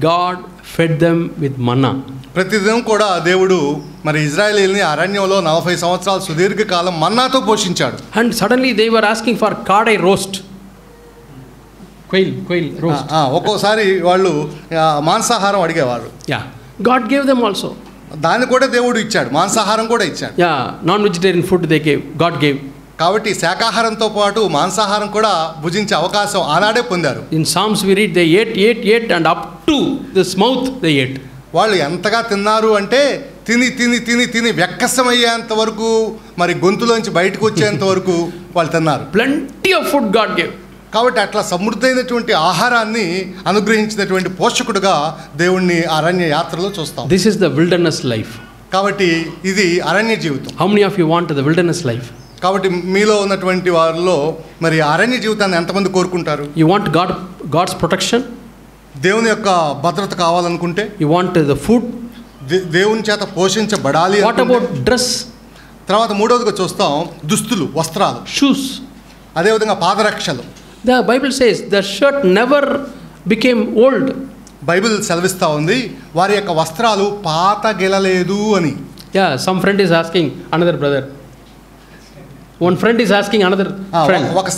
Speaker 3: God fed them with manna.
Speaker 2: ప్రతిదినం కూడా దేవుడు మరి ఇజ్రాయేలీని అరణ్యంలో 40 సంవత్సరాలు సుదీర్ఘకాలం మన్నాతో పోషించాడు.
Speaker 3: And suddenly they were asking for kaadai roast. Quail roast.
Speaker 2: ఒక్కోసారి వాళ్ళు మాంసాహారం అడిగేవారు.
Speaker 3: Yeah, God gave them also.
Speaker 2: దాన్ని కూడా దేవుడు ఇచ్చాడు, మాంసాహారం కూడా ఇచ్చాడు.
Speaker 3: Yeah, non vegetarian food they gave, God gave.
Speaker 2: కాబట్టి శాకాహారంతో పాటు మాంసాహారం కూడా భుజించే అవకాశం ఆనాడే పొందారు.
Speaker 3: In Psalms we read they ate and up to this mouth they ate.
Speaker 2: వాళ్ళు ఎంతగా తిన్నారు అంటే తిని వెక్కసమయ్యేంత వరకు, మరి గొంతులోంచి బయటకు వచ్చేంత వరకు వాళ్ళు తిన్నారు.
Speaker 3: Plenty of food God gave.
Speaker 2: కాబట్టి అట్లా సమృద్ధైనటువంటి ఆహారాన్ని అనుగ్రహించినటువంటి పోషకుడుగా దేవుణ్ణి అరణ్య యాత్రలో చూస్తాం.
Speaker 3: This is the wilderness life.
Speaker 2: కాబట్టి ఇది అరణ్య జీవితం.
Speaker 3: How many of you want the wilderness life?
Speaker 2: కాబట్టి మీలో ఉన్నటువంటి వారిలో మరి అరణ్య జీవితాన్ని ఎంతమంది కోరుకుంటారు?
Speaker 3: You want God's protection.
Speaker 2: దేవుని యొక్క భద్రత కావాలనుకుంటే,
Speaker 3: యు వాంట్ ద ఫుడ్,
Speaker 2: దేవుని చేత పోషించబడాలి.
Speaker 3: What about dress?
Speaker 2: తర్వాత మూడవదిగా చూస్తాం దుస్తులు, వస్త్రాలు,
Speaker 3: షూస్.
Speaker 2: అదేవిధంగా పాదరక్షలు.
Speaker 3: The Bible says the shirt never became old.
Speaker 2: Bible సెలవిస్తూ ఉంది వారి యొక్క వస్త్రాలు పాత గెలలేదు అని.
Speaker 3: Yeah, some friend is asking another brother. One friend is asking another friend.
Speaker 2: ఒక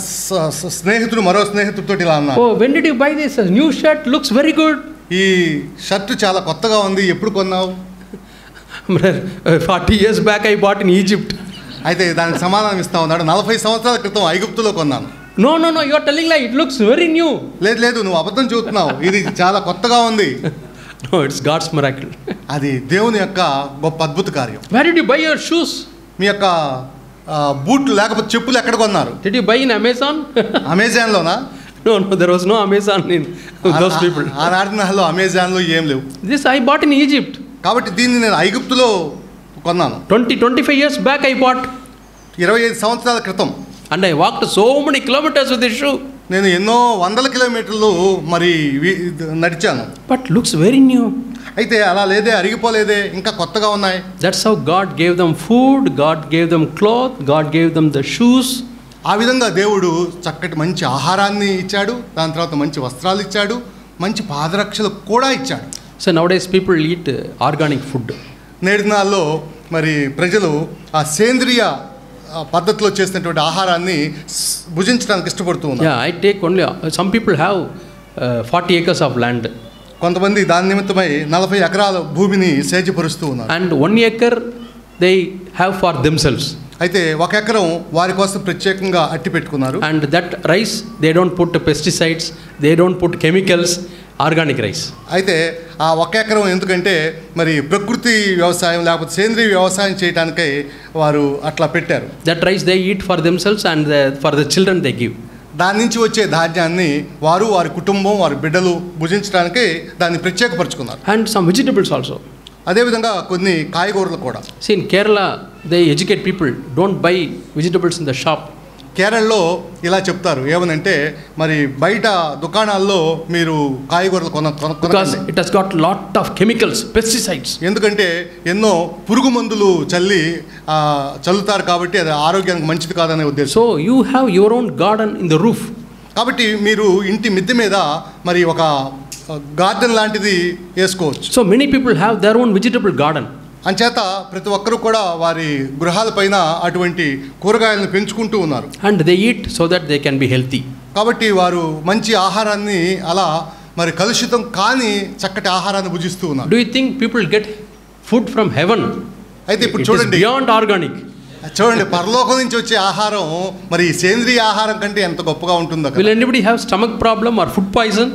Speaker 2: స్నేహితుడు మరో స్నేహితుడితో ఇలా అన్నాడు,
Speaker 3: oh, when did you buy this? A new shirt looks very good.
Speaker 2: ఈ షర్ట్ చాలా కొత్తగా ఉంది, ఎప్పుడు కొన్నావు?
Speaker 3: 40 years back I bought in Egypt.
Speaker 2: అయితే దానికి సమాధానం ఇస్తా ఉన్నాడు, 40 సంవత్సరాల క్రితం ఐగుప్తులో కొన్నాను.
Speaker 3: No, you are telling lie. It looks very new.
Speaker 2: లేదు నువ్వు అబద్ధం చూస్తున్నావు, ఇది చాలా కొత్తగా ఉంది.
Speaker 3: No, it's God's miracle.
Speaker 2: అది దేవుని యొక్క గొప్ప అద్భుత కార్యం.
Speaker 3: Where did you buy your shoes?
Speaker 2: మీ యొక్క బూట్లు లేకపోతే చెప్పులు ఎక్కడ కొన్నారు?
Speaker 3: Did you buy in Amazon?
Speaker 2: అమెజాన్లోనా?
Speaker 3: No, there was no Amazon in those people.
Speaker 2: ఆనాడులో అమెజాన్లో ఏం లేవు.
Speaker 3: This I bought in Egypt.
Speaker 2: కాబట్టి దీన్ని నేను ఐగుప్తులో కొన్నాను.
Speaker 3: 25 years back I bought.
Speaker 2: 25 సంవత్సరాల క్రితం.
Speaker 3: And I walked so many kilometers with this shoe.
Speaker 2: నేను ఎన్నో వందల కిలోమీటర్లు మరి నడిచాను.
Speaker 3: But looks very new.
Speaker 2: అయితే అలా లేదే, అరిగిపోలేదే, ఇంకా కొత్తగా ఉన్నాయి.
Speaker 3: That's how God gave them food, God gave them cloth, God gave them the shoes.
Speaker 2: ఆ విధంగా దేవుడు చక్కటి మంచి ఆహారాన్ని ఇచ్చాడు, దాని తర్వాత మంచి వస్త్రాలు ఇచ్చాడు, మంచి పాదరక్షలు కూడా ఇచ్చాడు.
Speaker 3: So nowadays people eat organic food.
Speaker 2: నేటి దినాల్లో మరి ప్రజలు ఆ సేంద్రియ పద్ధతిలో చేసినటువంటి ఆహారాన్ని భుజించడానికి ఇష్టపడుతూ ఉన్నారు.
Speaker 3: Yeah, I take only, some people have 40 acres of land.
Speaker 2: కొంతమంది దాని నిమిత్తమై 40 ఎకరాల భూమిని సేద్యపరుస్తూ ఉన్నారు.
Speaker 3: And 1 acre they have for themselves.
Speaker 2: అయితే 1 ఎకరం వారి కోసం ప్రత్యేకంగా అట్టి పెట్టుకున్నారు.
Speaker 3: And that rice, they don't put pesticides, they don't put chemicals, organic rice.
Speaker 2: అయితే ఆ 1 ఎకరం ఎందుకంటే మరి ప్రకృతి వ్యవసాయం లేకపోతే సేంద్రియ వ్యవసాయం చేయడానికై వారు అట్లా పెట్టారు.
Speaker 3: That rice they eat for themselves and for the children they give.
Speaker 2: దాని నుంచి వచ్చే ధాన్యాన్ని వారు వారి కుటుంబం వారి బిడ్డలు భుజించడానికి దాన్ని ప్రత్యేకపరుచుకున్నారు.
Speaker 3: And some vegetables also.
Speaker 2: అదేవిధంగా కొన్ని కాయగూరలు కూడా.
Speaker 3: See, in Kerala, they educate people, don't buy vegetables in the shop.
Speaker 2: కేరళలో ఇలా చెప్తారు ఏమనంటే మరి బయట దుకాణాల్లో మీరు కాయగూరలు
Speaker 3: Because it has got lot of chemicals, pesticides.
Speaker 2: ఎందుకంటే ఎన్నో పురుగు మందులు చల్లుతారు కాబట్టి అది ఆరోగ్యానికి మంచిది కాదనే ఉద్దేశం.
Speaker 3: So you have your own garden in the roof.
Speaker 2: కాబట్టి మీరు ఇంటి మిద్దె మీద మరి ఒక గార్డెన్ లాంటిది వేసుకోవచ్చు.
Speaker 3: So many people have their own vegetable garden.
Speaker 2: అంచేత ప్రతి ఒక్కరు కూడా వారి గృహాలపైన అటువంటి కూరగాయలను పెంచుకుంటూ ఉన్నారు.
Speaker 3: And they eat so that they can be healthy.
Speaker 2: కాబట్టి వారు మంచి ఆహారాన్ని అలా మరి కలుషితం కాని చక్కటి ఆహారాన్ని భుజిస్తూ ఉన్నారు.
Speaker 3: Do you think people get food from heaven?
Speaker 2: అయితే ఇప్పుడు చూడండి,
Speaker 3: beyond organic.
Speaker 2: చూడండి పరలోకం నుంచి వచ్చే ఆహారం మరి సేంద్రియ ఆహారం కంటే ఎంత గొప్పగా ఉంటుందో.
Speaker 3: Will anybody have stomach problem or food poison?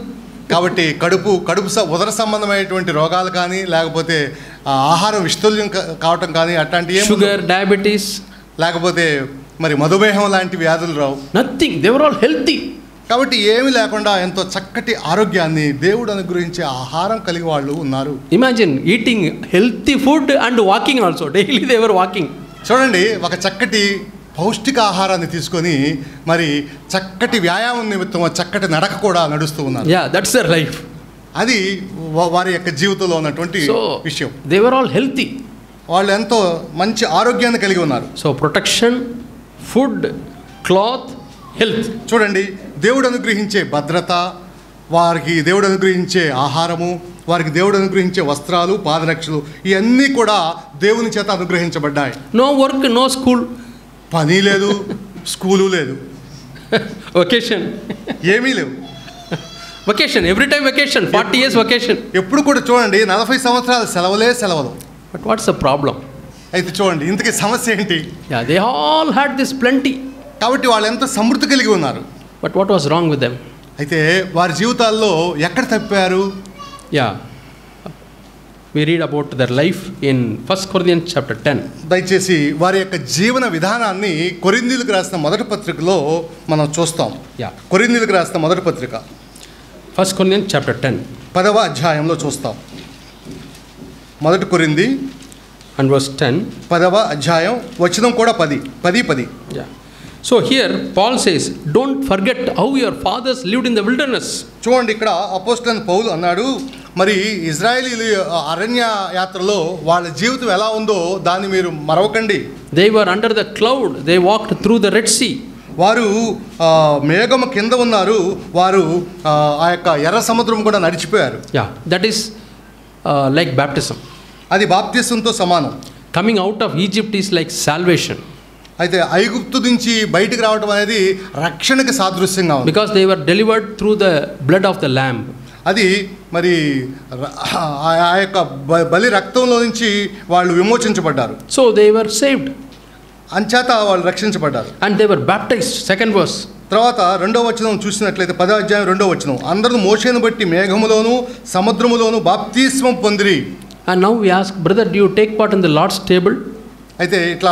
Speaker 2: కాబట్టి కడుపు ఉదర సంబంధమైనటువంటి రోగాలు కానీ లేకపోతే ఆహారం విషతుల్యం కావటం కానీ అట్లాంటి
Speaker 3: షుగర్, డయాబెటీస్,
Speaker 2: లేకపోతే మరి మధుమేహం లాంటి వ్యాధులు రావు.
Speaker 3: Nothing, they were all healthy.
Speaker 2: కాబట్టి ఏమీ లేకుండా ఎంతో చక్కటి ఆరోగ్యాన్ని దేవుడు అనుగ్రహించే ఆహారం కలిగి వాళ్ళు ఉన్నారు.
Speaker 3: Imagine eating healthy food and walking also, daily they were walking.
Speaker 2: చూడండి, ఒక చక్కటి పౌష్టిక ఆహారాన్ని తీసుకొని మరి చక్కటి వ్యాయామం నిమిత్తం చక్కటి నడక కూడా నడుస్తూ ఉన్నారు.
Speaker 3: Yeah, that's their life.
Speaker 2: అది వారి యొక్క జీవితంలో ఉన్నటువంటి విషయం.
Speaker 3: They were all healthy.
Speaker 2: వాళ్ళు ఎంతో మంచి ఆరోగ్యాన్ని కలిగి ఉన్నారు.
Speaker 3: So protection, food, cloth, health.
Speaker 2: చూడండి, దేవుడు అనుగ్రహించే భద్రత, వారికి దేవుడు అనుగ్రహించే ఆహారము, వారికి దేవుడు అనుగ్రహించే వస్త్రాలు, పాదరక్షలు, ఇవన్నీ కూడా దేవుని చేత అనుగ్రహించబడ్డాయి.
Speaker 3: No work, no school.
Speaker 2: పని లేదు, స్కూలు లేదు,
Speaker 3: వెకేషన్
Speaker 2: ఏమీ లేవు.
Speaker 3: Vacation, every time vacation, 40 years vacation.
Speaker 2: ఎప్పుడు కూడా చూడండి 40 సంవత్సరాలు సెలవులు.
Speaker 3: But what's the problem?
Speaker 2: అయితే చూడండి, ఇంతకీ సమస్య ఏంటి?
Speaker 3: Yeah, they all had this plenty.
Speaker 2: కాబట్టి వాళ్ళు ఎంత సమృద్ధి కలిగి ఉన్నారు.
Speaker 3: But what was wrong with them?
Speaker 2: అయితే వారి జీవితాల్లో ఎక్కడ తప్పారు?
Speaker 3: Yeah, we read about their life in 1 Corinthians chapter 10.
Speaker 2: దయచేసి వారి యొక్క జీవన విధానాన్ని కొరింథీయులకు రాసిన మొదటి పత్రికలో మనం చూస్తాం. కొరింథీయులకు రాసిన మొదటి పత్రిక
Speaker 3: 1 Corinthians chapter 10,
Speaker 2: 10వ అధ్యాయంలో చూస్తాం. మొదటి కొరింథీ
Speaker 3: and verse 10,
Speaker 2: 10వ అధ్యాయం వచనం కూడా 10.
Speaker 3: yeah. So here Paul says, don't forget how your fathers lived in the wilderness.
Speaker 2: చూడండి, ఇక్కడ అపోస్తలుడైన పౌలు అన్నాడు, మరి ఇజ్రాయేలీలు అరణ్య యాత్రలో వాళ్ళ జీవితం ఎలా ఉందో దాన్ని మీరు మరవకండి.
Speaker 3: They were under the cloud, they walked through the Red Sea.
Speaker 2: వారు మేఘము కింద ఉన్నారు, వారు ఆ యొక్క ఎర్ర సముద్రం కూడా నడిచిపోయారు.
Speaker 3: Yeah, that is like baptism.
Speaker 2: అది బాప్తిసంతో సమానం.
Speaker 3: Coming out of Egypt is like salvation.
Speaker 2: అయితే ఐగుప్తు నుంచి బయటికి రావడం అనేది రక్షణకి సాదృశ్యంగా ఉంది.
Speaker 3: Because they were delivered through the blood of the lamb.
Speaker 2: అది మరి ఆ యొక్క బలి రక్తంలో నుంచి వాళ్ళు విమోచించబడ్డారు.
Speaker 3: So they were saved.
Speaker 2: అంచేత వాళ్ళు రక్షించబడ్డారు.
Speaker 3: And they were baptized. Second verse.
Speaker 2: తర్వాత 2వ వచనం చూసినట్లయితే 10వ అధ్యాయం 2వ వచనం, అందరూ మోషేను బట్టి మేఘములోను సముద్రములోను బాప్తిస్మం పొందిరి.
Speaker 3: And now we ask, brother, do you take part in the Lord's table?
Speaker 2: అయితే ఇట్లా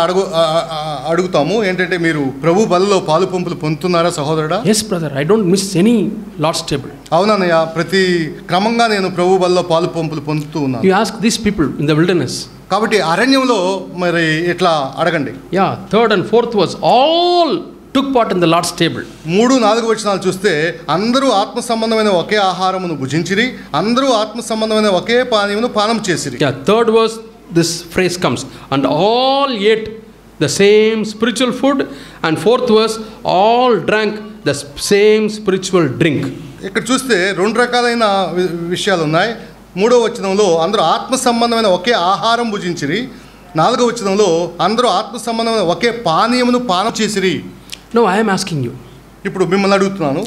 Speaker 2: అడుగుతాము, ఏంటంటే మీరు ప్రభు బలలో పాలు పంపులు పొందుతున్నారా సహోదరుడా?
Speaker 3: Yes brother, I don't miss any Lord's table.
Speaker 2: అవునన్నయ్య, ప్రతి క్రమంగా నేను ప్రభు బలలో పాలు పంపులు పొందుతూ ఉన్నాను.
Speaker 3: You ask these people in the wilderness.
Speaker 2: కాబట్టి అరణ్యంలో మరి ఇట్లా అడగండి.
Speaker 3: Yeah, 3rd and 4th was all took part in the Lord's table.
Speaker 2: 3-4 వచనాలు చూస్తే అందరూ ఆత్మ సంబంధమైన ఒకే ఆహారమును భుజించిరి, అందరూ ఆత్మ సంబంధమైన ఒకే పానీయమును పానం చేసిరి.
Speaker 3: Yeah, 3rd verse this phrase comes, and all ate the same spiritual food, and 4th verse all drank the same spiritual drink.
Speaker 2: ఇక్కడ చూస్తే 2 రకాలైన విషయాలు ఉన్నాయి. 3వ వచనంలో అందరూ ఆత్మ సంబంధమైన ఒకే ఆహారం భుజించిరి. 4వ వచనంలో అందరూ ఆత్మ సంబంధమైన ఒకే పానీయమును పానం చేసిరి.
Speaker 3: Now I am asking you.
Speaker 2: ఇప్పుడు మిమ్మల్ని అడుగుతున్నాను,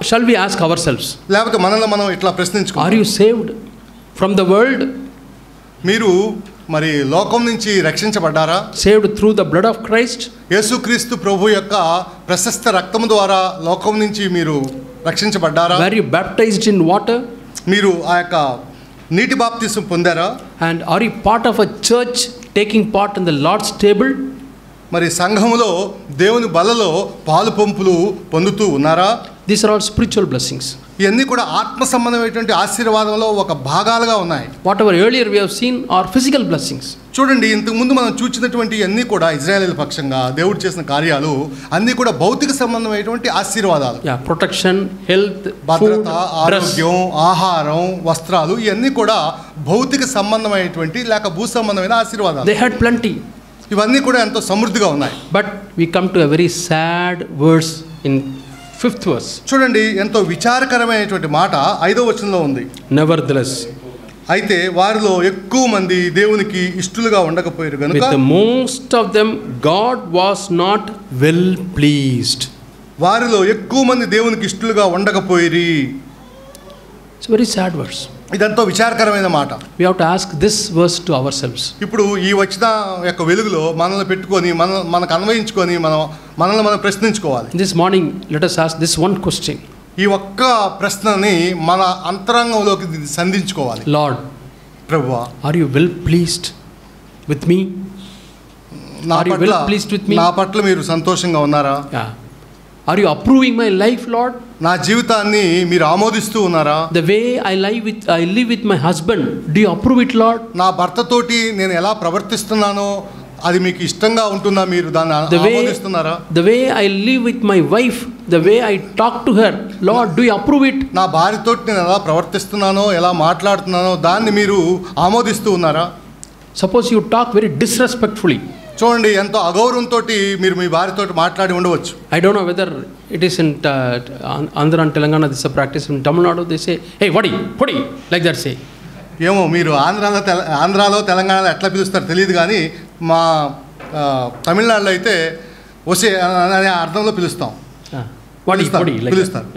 Speaker 3: Shall we ask ourselves?
Speaker 2: లేకపోతే మనల్ని మనం ఇట్లా ప్రశ్నించుకో,
Speaker 3: Are you saved from the world?
Speaker 2: మీరు మరి లోకం నుంచి రక్షించబడ్డారా?
Speaker 3: Saved through the blood of Christ?
Speaker 2: యేసుక్రీస్తు ప్రభు యొక్క ప్రశస్త రక్తము ద్వారా లోకం నుంచి మీరు రక్షించబడ్డారా?
Speaker 3: Were you baptized in water?
Speaker 2: మీరు ఆ యొక్క నీటి బాప్తిసం పొందారా?
Speaker 3: And are you part of a church taking part in the Lord's table?
Speaker 2: మరి సంఘములో దేవుని బలలో పాలు పంపులు పొందుతూ ఉన్నారా?
Speaker 3: These are all spiritual blessings.
Speaker 2: ఇవన్నీ కూడా ఆత్మ సంబంధమైనటువంటి ఆశీర్వాదంలో ఒక భాగాలుగా ఉన్నాయి.
Speaker 3: Whatever earlier we have seen are physical blessings.
Speaker 2: చూడండి, ఇంతకుముందు మనం చూసినటువంటి అన్నీ కూడా ఇజ్రాయేల్ పక్షంగా దేవుడు చేసిన కార్యాలు అన్నీ కూడా భౌతిక సంబంధమైనటువంటి ఆశీర్వాదాలు.
Speaker 3: Protection, health,
Speaker 2: భద్రత,
Speaker 3: food,
Speaker 2: ఆరోగ్యం, ఆహారం, వస్త్రాలు ఇవన్నీ కూడా భౌతిక సంబంధమైనటువంటి లేక భూ సంబంధమైన ఆశీర్వాదాలు.
Speaker 3: They had plenty.
Speaker 2: ఇవన్నీ కూడా ఎంతో సమృద్ధిగా ఉన్నాయి.
Speaker 3: But we come to a very sad verse in 5th verse.
Speaker 2: చూడండి, ఎంతో విచారకరమైనటువంటి మాట 5వ వచనంలో ఉంది.
Speaker 3: Nevertheless,
Speaker 2: అయితే వారిలో ఎక్కువ మంది దేవునికి ఇష్టలుగా ఉండకపోయారు
Speaker 3: with
Speaker 2: కనుక
Speaker 3: the most of them God was not well pleased.
Speaker 2: వారిలో ఎక్కువ మంది దేవునికి ఇష్టలుగా ఉండకపోయిరి.
Speaker 3: It's a very sad verse.
Speaker 2: ఇదంతా విచారకరమైన మాట.
Speaker 3: We have to ask this verse to ourselves.
Speaker 2: ఇప్పుడు ఈ వచ్చిన యొక్క వెలుగులో మనల్ని పెట్టుకొని మనకు అన్వయించుకొని మనల్ని మనం ప్రశ్నించుకోవాలి.
Speaker 3: This morning let us ask this one question.
Speaker 2: ఈ ఒక్క ప్రశ్నని మన అంతరంగంలోకి సంధించుకోవాలి.
Speaker 3: Lord,
Speaker 2: ప్రభువా,
Speaker 3: are you well pleased with me? Are you well pleased with me?
Speaker 2: నా పట్ల మీరు సంతోషంగా ఉన్నారా?
Speaker 3: Yeah. Are you approving my life, Lord?
Speaker 2: నా జీవితాన్ని మీరు ఆమోదిస్తూ ఉన్నారా?
Speaker 3: The way I live with my husband, do you approve it, Lord?
Speaker 2: నా భర్తతోటి నేను ఎలా ప్రవర్తిస్తున్నానో అది మీకు ఇష్టంగా ఉంటుందా? మీరు దాన్ని ఆమోదిస్తున్నారా?
Speaker 3: The way I live with my wife, the way I talk to her, Lord, do you approve it?
Speaker 2: నా భార్యతోటి నేను ఎలా ప్రవర్తిస్తున్నానో ఎలా మాట్లాడుతున్నానో దాన్ని మీరు ఆమోదిస్తూ ఉన్నారా?
Speaker 3: Suppose you talk very disrespectfully.
Speaker 2: చూడండి, ఎంతో అగౌరవంతో మీరు మీ భార్యతో మాట్లాడి ఉండవచ్చు.
Speaker 3: I don't know whether it is in Andhra and Telangana this is a practice. In Tamil Nadu they say, hey, what like that say.
Speaker 2: ఏమో మీరు ఆంధ్రాలో తెలంగాణలో ఎట్లా పిలుస్తారు తెలియదు, కానీ మా తమిళనాడులో అయితే వసే అనే అర్థంలో పిలుస్తాం. పిలుస్తారు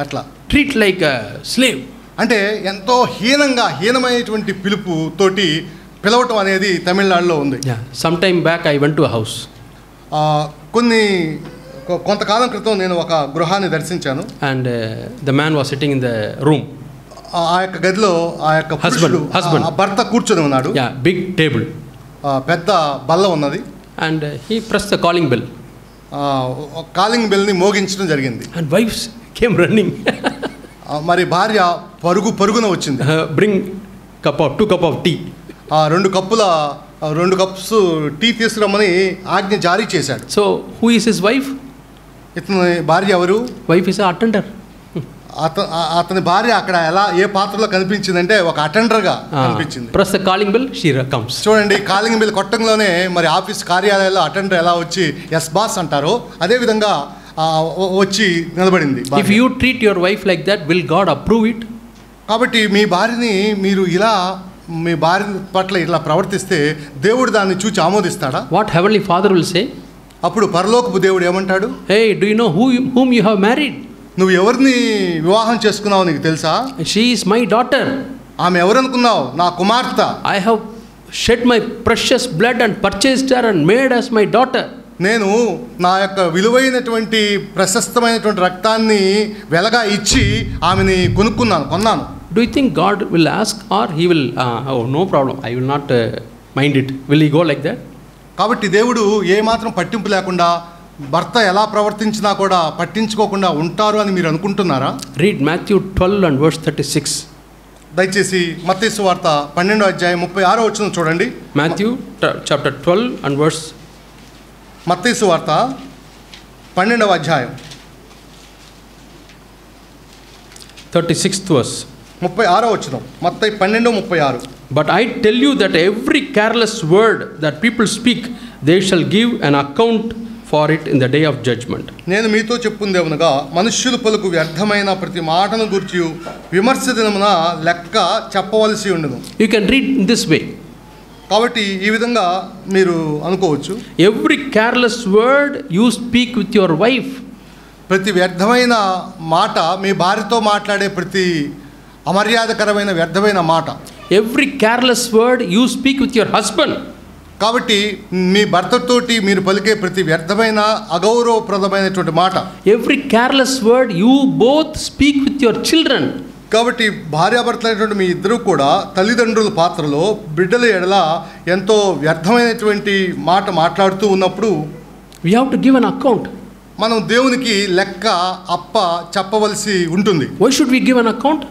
Speaker 2: అట్లా.
Speaker 3: Treat like a slave.
Speaker 2: అంటే ఎంతో హీనమైనటువంటి పిలుపు తోటి పిలవటం అనేది తమిళనాడులో ఉంది.
Speaker 3: Some time back I went to a house.
Speaker 2: కొంతకాలం క్రితం నేను ఒక గృహాన్ని దర్శించాను.
Speaker 3: And the man was sitting in the room.
Speaker 2: ఆ యొక్క గదిలో ఆ యొక్క
Speaker 3: husband
Speaker 2: భర్త కూర్చొని ఉన్నాడు.
Speaker 3: Big table.
Speaker 2: పెద్ద బల్ల ఉన్నది.
Speaker 3: And he pressed the calling bell.
Speaker 2: Calling బెల్ని మోగించడం జరిగింది.
Speaker 3: And wives came running.
Speaker 2: మరి భార్య పరుగున వచ్చింది.
Speaker 3: Bring 2 cup of tea.
Speaker 2: 2 cups tea తీసుకురమ్మని ఆజ్ఞ జారీ చేశాడు.
Speaker 3: So who is his wife?
Speaker 2: ఇతని భార్య ఎవరు?
Speaker 3: Wife is a attender.
Speaker 2: అతని భార్య అక్కడ ఏ పాత్రలో కనిపించిందంటే ఒక అటెండర్గా కనిపించింది.
Speaker 3: Press the calling bell, she comes.
Speaker 2: చూడండి, కాలింగ్ బెల్ కొట్టంలోనే మరి ఆఫీస్ కార్యాలయాల్లో అటెండర్ ఎలా వచ్చి ఎస్ బాస్ అంటారో అదే విధంగా వచ్చి నిలబడింది.
Speaker 3: If you treat your wife like that, will God approve it?
Speaker 2: కాబట్టి మీ భార్యని మీరు మీ భార్య పట్ల ఇట్లా ప్రవర్తిస్తే దేవుడు దాన్ని చూచి ఆమోదిస్తాడా?
Speaker 3: What heavenly Father will say?
Speaker 2: అప్పుడు పరలోకపు దేవుడు ఏమంటాడు?
Speaker 3: Hey, do you know whom you have married?
Speaker 2: నువ్వు ఎవరిని వివాహం చేసుకున్నావు నీకు తెలుసా?
Speaker 3: She is my daughter.
Speaker 2: ఆమె ఎవరనుకున్నావు? నా కుమార్తె.
Speaker 3: I have shed my precious blood and purchased her and made as my daughter.
Speaker 2: నేను నా యొక్క విలువైనటువంటి ప్రశస్తమైనటువంటి రక్తాన్ని వెలగా ఇచ్చి ఆమెని కొన్నాను.
Speaker 3: Do you think God will ask or he will no problem, I will not mind it? Will he go like that?
Speaker 2: కాబట్టి దేవుడు ఏ మాత్రం పట్టింపు లేకుండా భర్త ఎలా ప్రవర్తించినా కూడా పట్టించుకోకుండా ఉంటారు అని మీరు అనుకుంటున్నారా?
Speaker 3: Read Matthew 12 and verse 36.
Speaker 2: దయచేసి మత్తయి సువార్త 12వ అధ్యాయం 36వ వచనం చూడండి.
Speaker 3: Matthew chapter 12 and verse
Speaker 2: మత్తయి సువార్త 12వ అధ్యాయం
Speaker 3: 36th verse.
Speaker 2: 36వ వచనం. మత్తయి 12:36.
Speaker 3: But I tell you that every careless word that people speak, they shall give an account for it in the day of judgment.
Speaker 2: నేను మీతో చెప్పుందేమనగా మనుష్యులు పలుకు వ్యర్థమైన ప్రతి మాటను గురించి విమర్శ దినమున లెక్క చెప్పవలసి ఉండును.
Speaker 3: You can read in this way.
Speaker 2: కాబట్టి ఈ విధంగా మీరు అనుకోవచ్చు.
Speaker 3: Every careless word you speak with your wife.
Speaker 2: ప్రతి వ్యర్థమైన మాట మీ భార్యతో మాట్లాడే ప్రతి అమర్యాదకరమైన వ్యర్థమైన మాట.
Speaker 3: Every careless word you speak with your husband.
Speaker 2: కాబట్టి మీ భర్తతోటి మీరు పలికే ప్రతి వ్యర్థమైన అగౌరవప్రదమైనటువంటి మాట.
Speaker 3: Every careless word you both speak with your children.
Speaker 2: కాబట్టి భార్యాభర్తలైనటువంటి మీ ఇద్దరు కూడా తల్లిదండ్రుల పాత్రలో బిడ్డల ఎడల ఎంతో వ్యర్థమైనటువంటి మాట మాట్లాడుతూ ఉన్నప్పుడు
Speaker 3: We have to give an account.
Speaker 2: మనం దేవునికి లెక్క అప్ప చెప్పవలసి ఉంటుంది.
Speaker 3: Why should we give an account?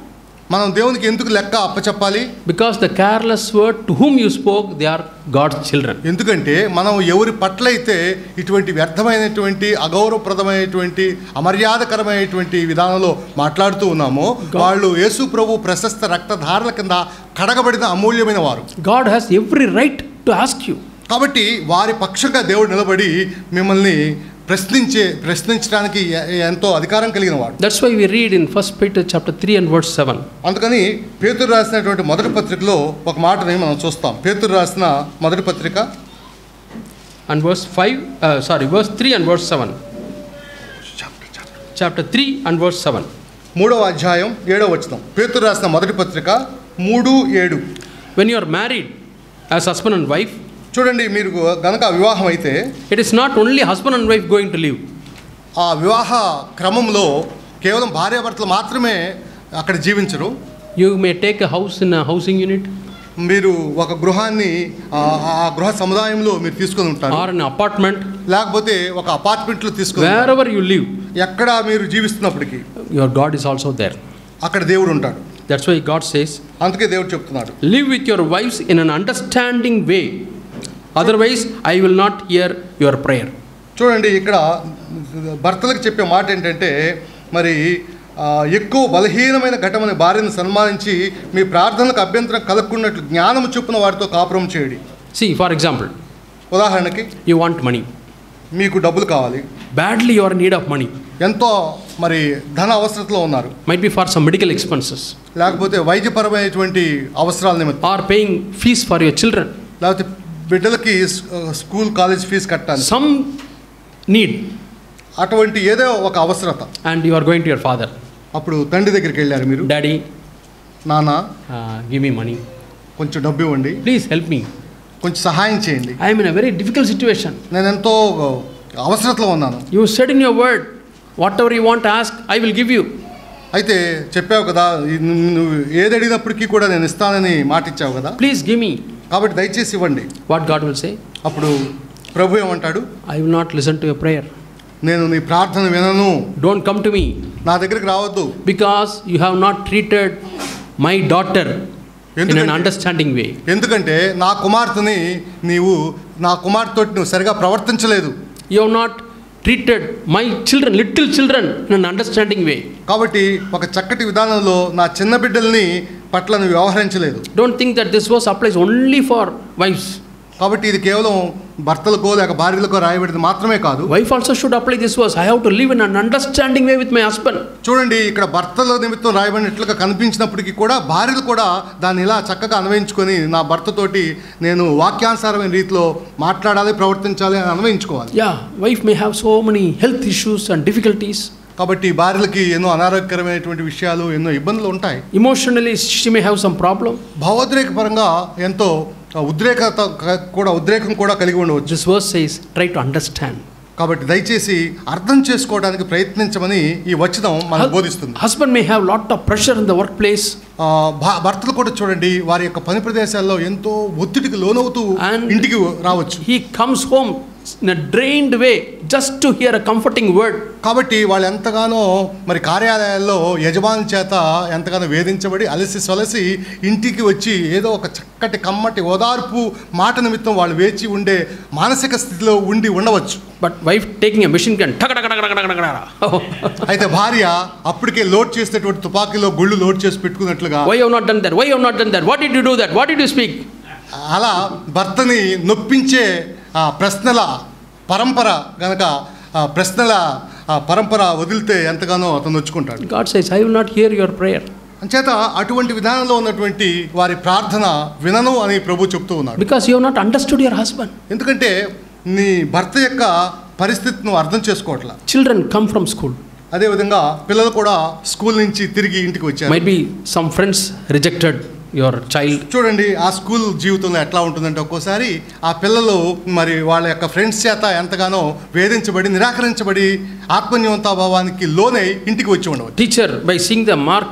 Speaker 2: మనం దేవునికి ఎందుకు లెక్క అప్ప చెప్పాలి?
Speaker 3: Because the careless word to whom you spoke, they are God's children.
Speaker 2: ఎందుకంటే మనం ఎవరి పట్ల అయితే ఇటువంటి వ్యర్థమైనటువంటి అగౌరవప్రదమైనటువంటి అమర్యాదకరమైనటువంటి విధానంలో మాట్లాడుతూ ఉన్నామో వాళ్ళు యేసు ప్రభు ప్రశస్త రక్తధారల కింద కడగబడిన అమూల్యమైన వారు.
Speaker 3: God has every right to ask you.
Speaker 2: కాబట్టి వారి పక్షంగా దేవుడు నిలబడి మిమ్మల్ని ప్రశ్నించడానికి ఎంతో అధికారం కలిగిన వాడు.
Speaker 3: That's why we read in 1 Peter chapter 3 and verse 7.
Speaker 2: అందుకని పేతురు రాసినటువంటి మొదటి పత్రికలో ఒక మాటని మనం చూస్తాం. పేతురు రాసిన మొదటి పత్రిక
Speaker 3: and verse 3 and verse 7. Chapter 3 and verse 7.
Speaker 2: 3వ అధ్యాయం 7వ వచనం. పేతురు రాసిన మొదటి పత్రిక 3:7.
Speaker 3: When you are married as husband and wife,
Speaker 2: చూడండి, మీరు గనక వివాహం అయితే
Speaker 3: it is not only husband and wife going to live.
Speaker 2: ఆ వివాహ క్రమంలో కేవలం భార్యాభర్తలు మాత్రమే అక్కడ జీవించరు.
Speaker 3: You may take a house in a housing unit.
Speaker 2: మీరు ఒక గృహాన్ని ఆ గృహ సముదాయంలో మీరు తీసుకొని ఉంటారు.
Speaker 3: Or an apartment.
Speaker 2: లేకపోతే ఒక అపార్ట్మెంట్లో తీసుకొని
Speaker 3: wherever you live.
Speaker 2: ఎక్కడ మీరు జీవిస్తున్నప్పటికీ
Speaker 3: your God is also there.
Speaker 2: అక్కడ దేవుడు ఉంటాడు.
Speaker 3: That's why God says,
Speaker 2: అందుకే దేవుడు చెప్తున్నాడు,
Speaker 3: live with your wives in an understanding way. Otherwise I will not hear your prayer.
Speaker 2: చూడండి, ఇక్కడ భర్తలకు చెప్పే మాట ఏంటంటే, మరి ఎక్కువ బలహీనమైన ఘటమని భార్యను సన్మానించి మీ ప్రార్థనలకు అభ్యంతరం కలగకున్నట్లు జ్ఞానము చొప్పున వారితో కాపురం చేయండి.
Speaker 3: See, for example,
Speaker 2: ఉదాహరణకి
Speaker 3: you want money.
Speaker 2: మీకు డబ్బులు కావాలి.
Speaker 3: Badly you are in need of money.
Speaker 2: ఎంతో మరి ధన అవసరతలో ఉన్నారు.
Speaker 3: Might be for some medical expenses.
Speaker 2: లేకపోతే వైద్యపరమైనటువంటి అవసరాల నిమిత్తం.
Speaker 3: Or paying fees for your children.
Speaker 2: లేకపోతే బిడ్డలకి స్కూల్ కాలేజ్ ఫీజు కట్టాలి.
Speaker 3: Some need.
Speaker 2: అటువంటి ఏదో ఒక అవసరత.
Speaker 3: And you are going to your father.
Speaker 2: అప్పుడు తండ్రి దగ్గరికి వెళ్ళారు మీరు.
Speaker 3: Daddy,
Speaker 2: నాన్న,
Speaker 3: give me money.
Speaker 2: కొంచెం డబ్బు ఇవ్వండి.
Speaker 3: Please help me.
Speaker 2: కొంచెం సహాయం చేయండి.
Speaker 3: I am in a very difficult situation.
Speaker 2: నేను ఎంతో అవసరతలో ఉన్నాను.
Speaker 3: You said in your word, whatever you want to ask, I will give you.
Speaker 2: అయితే చెప్పావు కదా, నువ్వు ఏది అడిగినప్పటికీ కూడా నేను ఇస్తానని మాట ఇచ్చావు కదా.
Speaker 3: Please give me.
Speaker 2: కాబట్టి దయచేసి ఇవ్వండి.
Speaker 3: What God will say?
Speaker 2: అప్పుడు ప్రభు ఏమంటాడు?
Speaker 3: I will not listen to your prayer.
Speaker 2: నేను నీ ప్రార్థన వినను.
Speaker 3: Don't come to me.
Speaker 2: నా దగ్గరికి రావద్దు.
Speaker 3: Because you have not treated my daughter in an understanding way.
Speaker 2: ఎందుకంటే నా కుమార్తెని నీవు నా కుమార్తెతో నువ్వు సరిగా ప్రవర్తించలేదు.
Speaker 3: You have not treated my children, little children, in an understanding way.
Speaker 2: కాబట్టి ఒక చక్కటి విధానంలో నా చిన్న బిడ్డల్ని పట్ల నువ్వు వ్యవహరించలేదు.
Speaker 3: Don't think that this verse applies only for wives.
Speaker 2: కాబట్టి ఇది కేవలం భర్తలకో లేక భార్యలకో రాయబడింది మాత్రమే కాదు.
Speaker 3: Wife also should apply this verse. I have to live in an understanding way with my husband.
Speaker 2: చూడండి, ఇక్కడ భర్తల నిమిత్తం రాయబడినట్లుగా కనిపించినప్పటికీ కూడా భార్యలు కూడా దాన్ని ఇలా చక్కగా అన్వయించుకొని నా భర్తతోటి నేను వాక్యానుసారమైన రీతిలో మాట్లాడాలి, ప్రవర్తించాలి అని అన్వయించుకోవాలి.
Speaker 3: Yeah, wife may have so many health issues and difficulties.
Speaker 2: కాబట్టి భార్యలకి ఎన్నో అనారోగ్యకరమైనటువంటి విషయాలు, ఎన్నో ఇబ్బందులు ఉంటాయి.
Speaker 3: Emotionally she may have some problem.
Speaker 2: భావోద్రేక పరంగా ఎంతో ఉద్రేకం కూడా కలిగి ఉండవచ్చు.
Speaker 3: This verse says, try to understand.
Speaker 2: కాబట్టి దయచేసి అర్థం చేసుకోవడానికి ప్రయత్నించమని ఈ వచనం మనకు బోధిస్తుంది.
Speaker 3: Husband may have lot of pressure in the workplace.
Speaker 2: భర్తలు కూడా చూడండి, వారి యొక్క పని ప్రదేశాల్లో ఎంతో ఒత్తిడికి లోనవుతూ ఇంటికి రావచ్చు.
Speaker 3: He comes home in a drained way just to hear a comforting word.
Speaker 2: కాబట్టి వాళ్ళు ఎంతగానో మరి కార్యాలయాల్లో యజమాని చేత ఎంతగానో వేధించబడి అలసి సొలసి ఇంటికి వచ్చి ఏదో ఒక చక్కటి కమ్మటి ఓదార్పు మాట నిమిత్తం వాళ్ళు వేచి ఉండే మానసిక స్థితిలో ఉండవచ్చు.
Speaker 3: But wife taking a machine gun,
Speaker 2: అయితే భార్య అప్పటికే లోడ్ చేసేటువంటి తుపాకీలో గుళ్ళు లోడ్ చేసి పెట్టుకున్నట్లుగా,
Speaker 3: why you have not done that, why you have not done that, what did you do that, what did you speak,
Speaker 2: అలా భర్తని నొప్పించే ప్రశ్నల పరంపర గనక ప్రశ్నల పరంపర వదిలితే ఎంతగానో అతను నొచ్చుకుంటాడు.
Speaker 3: God says, I will not hear your prayer.
Speaker 2: అంచేత అటువంటి విధానంలో ఉన్నటువంటి వారి ప్రార్థన వినను అని ప్రభు చెప్తూ ఉన్నాడు.
Speaker 3: Because you have not understood your husband.
Speaker 2: ఎందుకంటే నీ భర్త యొక్క పరిస్థితిని నువ్వు అర్థం చేసుకోవట్లా.
Speaker 3: Children come from school.
Speaker 2: అదేవిధంగా పిల్లలు కూడా స్కూల్ నుంచి తిరిగి ఇంటికి వచ్చారు.
Speaker 3: Might be some friends rejected your child.
Speaker 2: చూడండి ఆ స్కూల్ జీవితంలో ఎట్లా ఉంటుందంటే ఒక్కోసారి ఆ పిల్లలు మరి వాళ్ళ యొక్క ఫ్రెండ్స్ చేత ఎంతగానో వేధించబడి నిరాకరించబడి ఆత్మన్యూనతాభావానికి లోనై ఇంటికి వచ్చి ఉండవచ్చు.
Speaker 3: Teacher, by seeing the mark,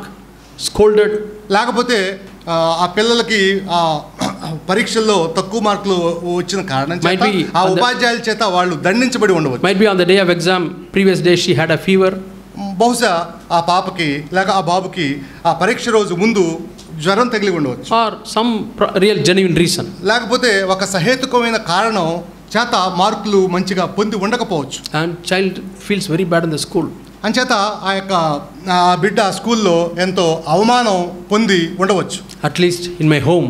Speaker 3: scolded.
Speaker 2: లేకపోతే ఆ పిల్లలకి ఆ పరీక్షల్లో తక్కువ మార్కులు వచ్చిన కారణం చేత ఆ ఉపాధ్యాయుల చేత వాళ్ళు దండించబడి ఉండవచ్చు.
Speaker 3: Might be on the day of exam, previous day she had a fever.
Speaker 2: బహుశా ఆ పాపకి లేక ఆ బాబుకి ఆ పరీక్ష రోజు ముందు జ్వరం తగిలి ఉండవచ్చు.
Speaker 3: Or some real genuine reason.
Speaker 2: లేకపోతే ఒక సహేతుకమైన కారణం చేత మార్కులు మంచిగా పొంది ఉండకపోవచ్చు.
Speaker 3: And child feels very bad in the school.
Speaker 2: అంచేత ఆ యొక్క బిడ్డ స్కూల్లో ఎంతో అవమానం పొంది ఉండవచ్చు.
Speaker 3: At least in my home,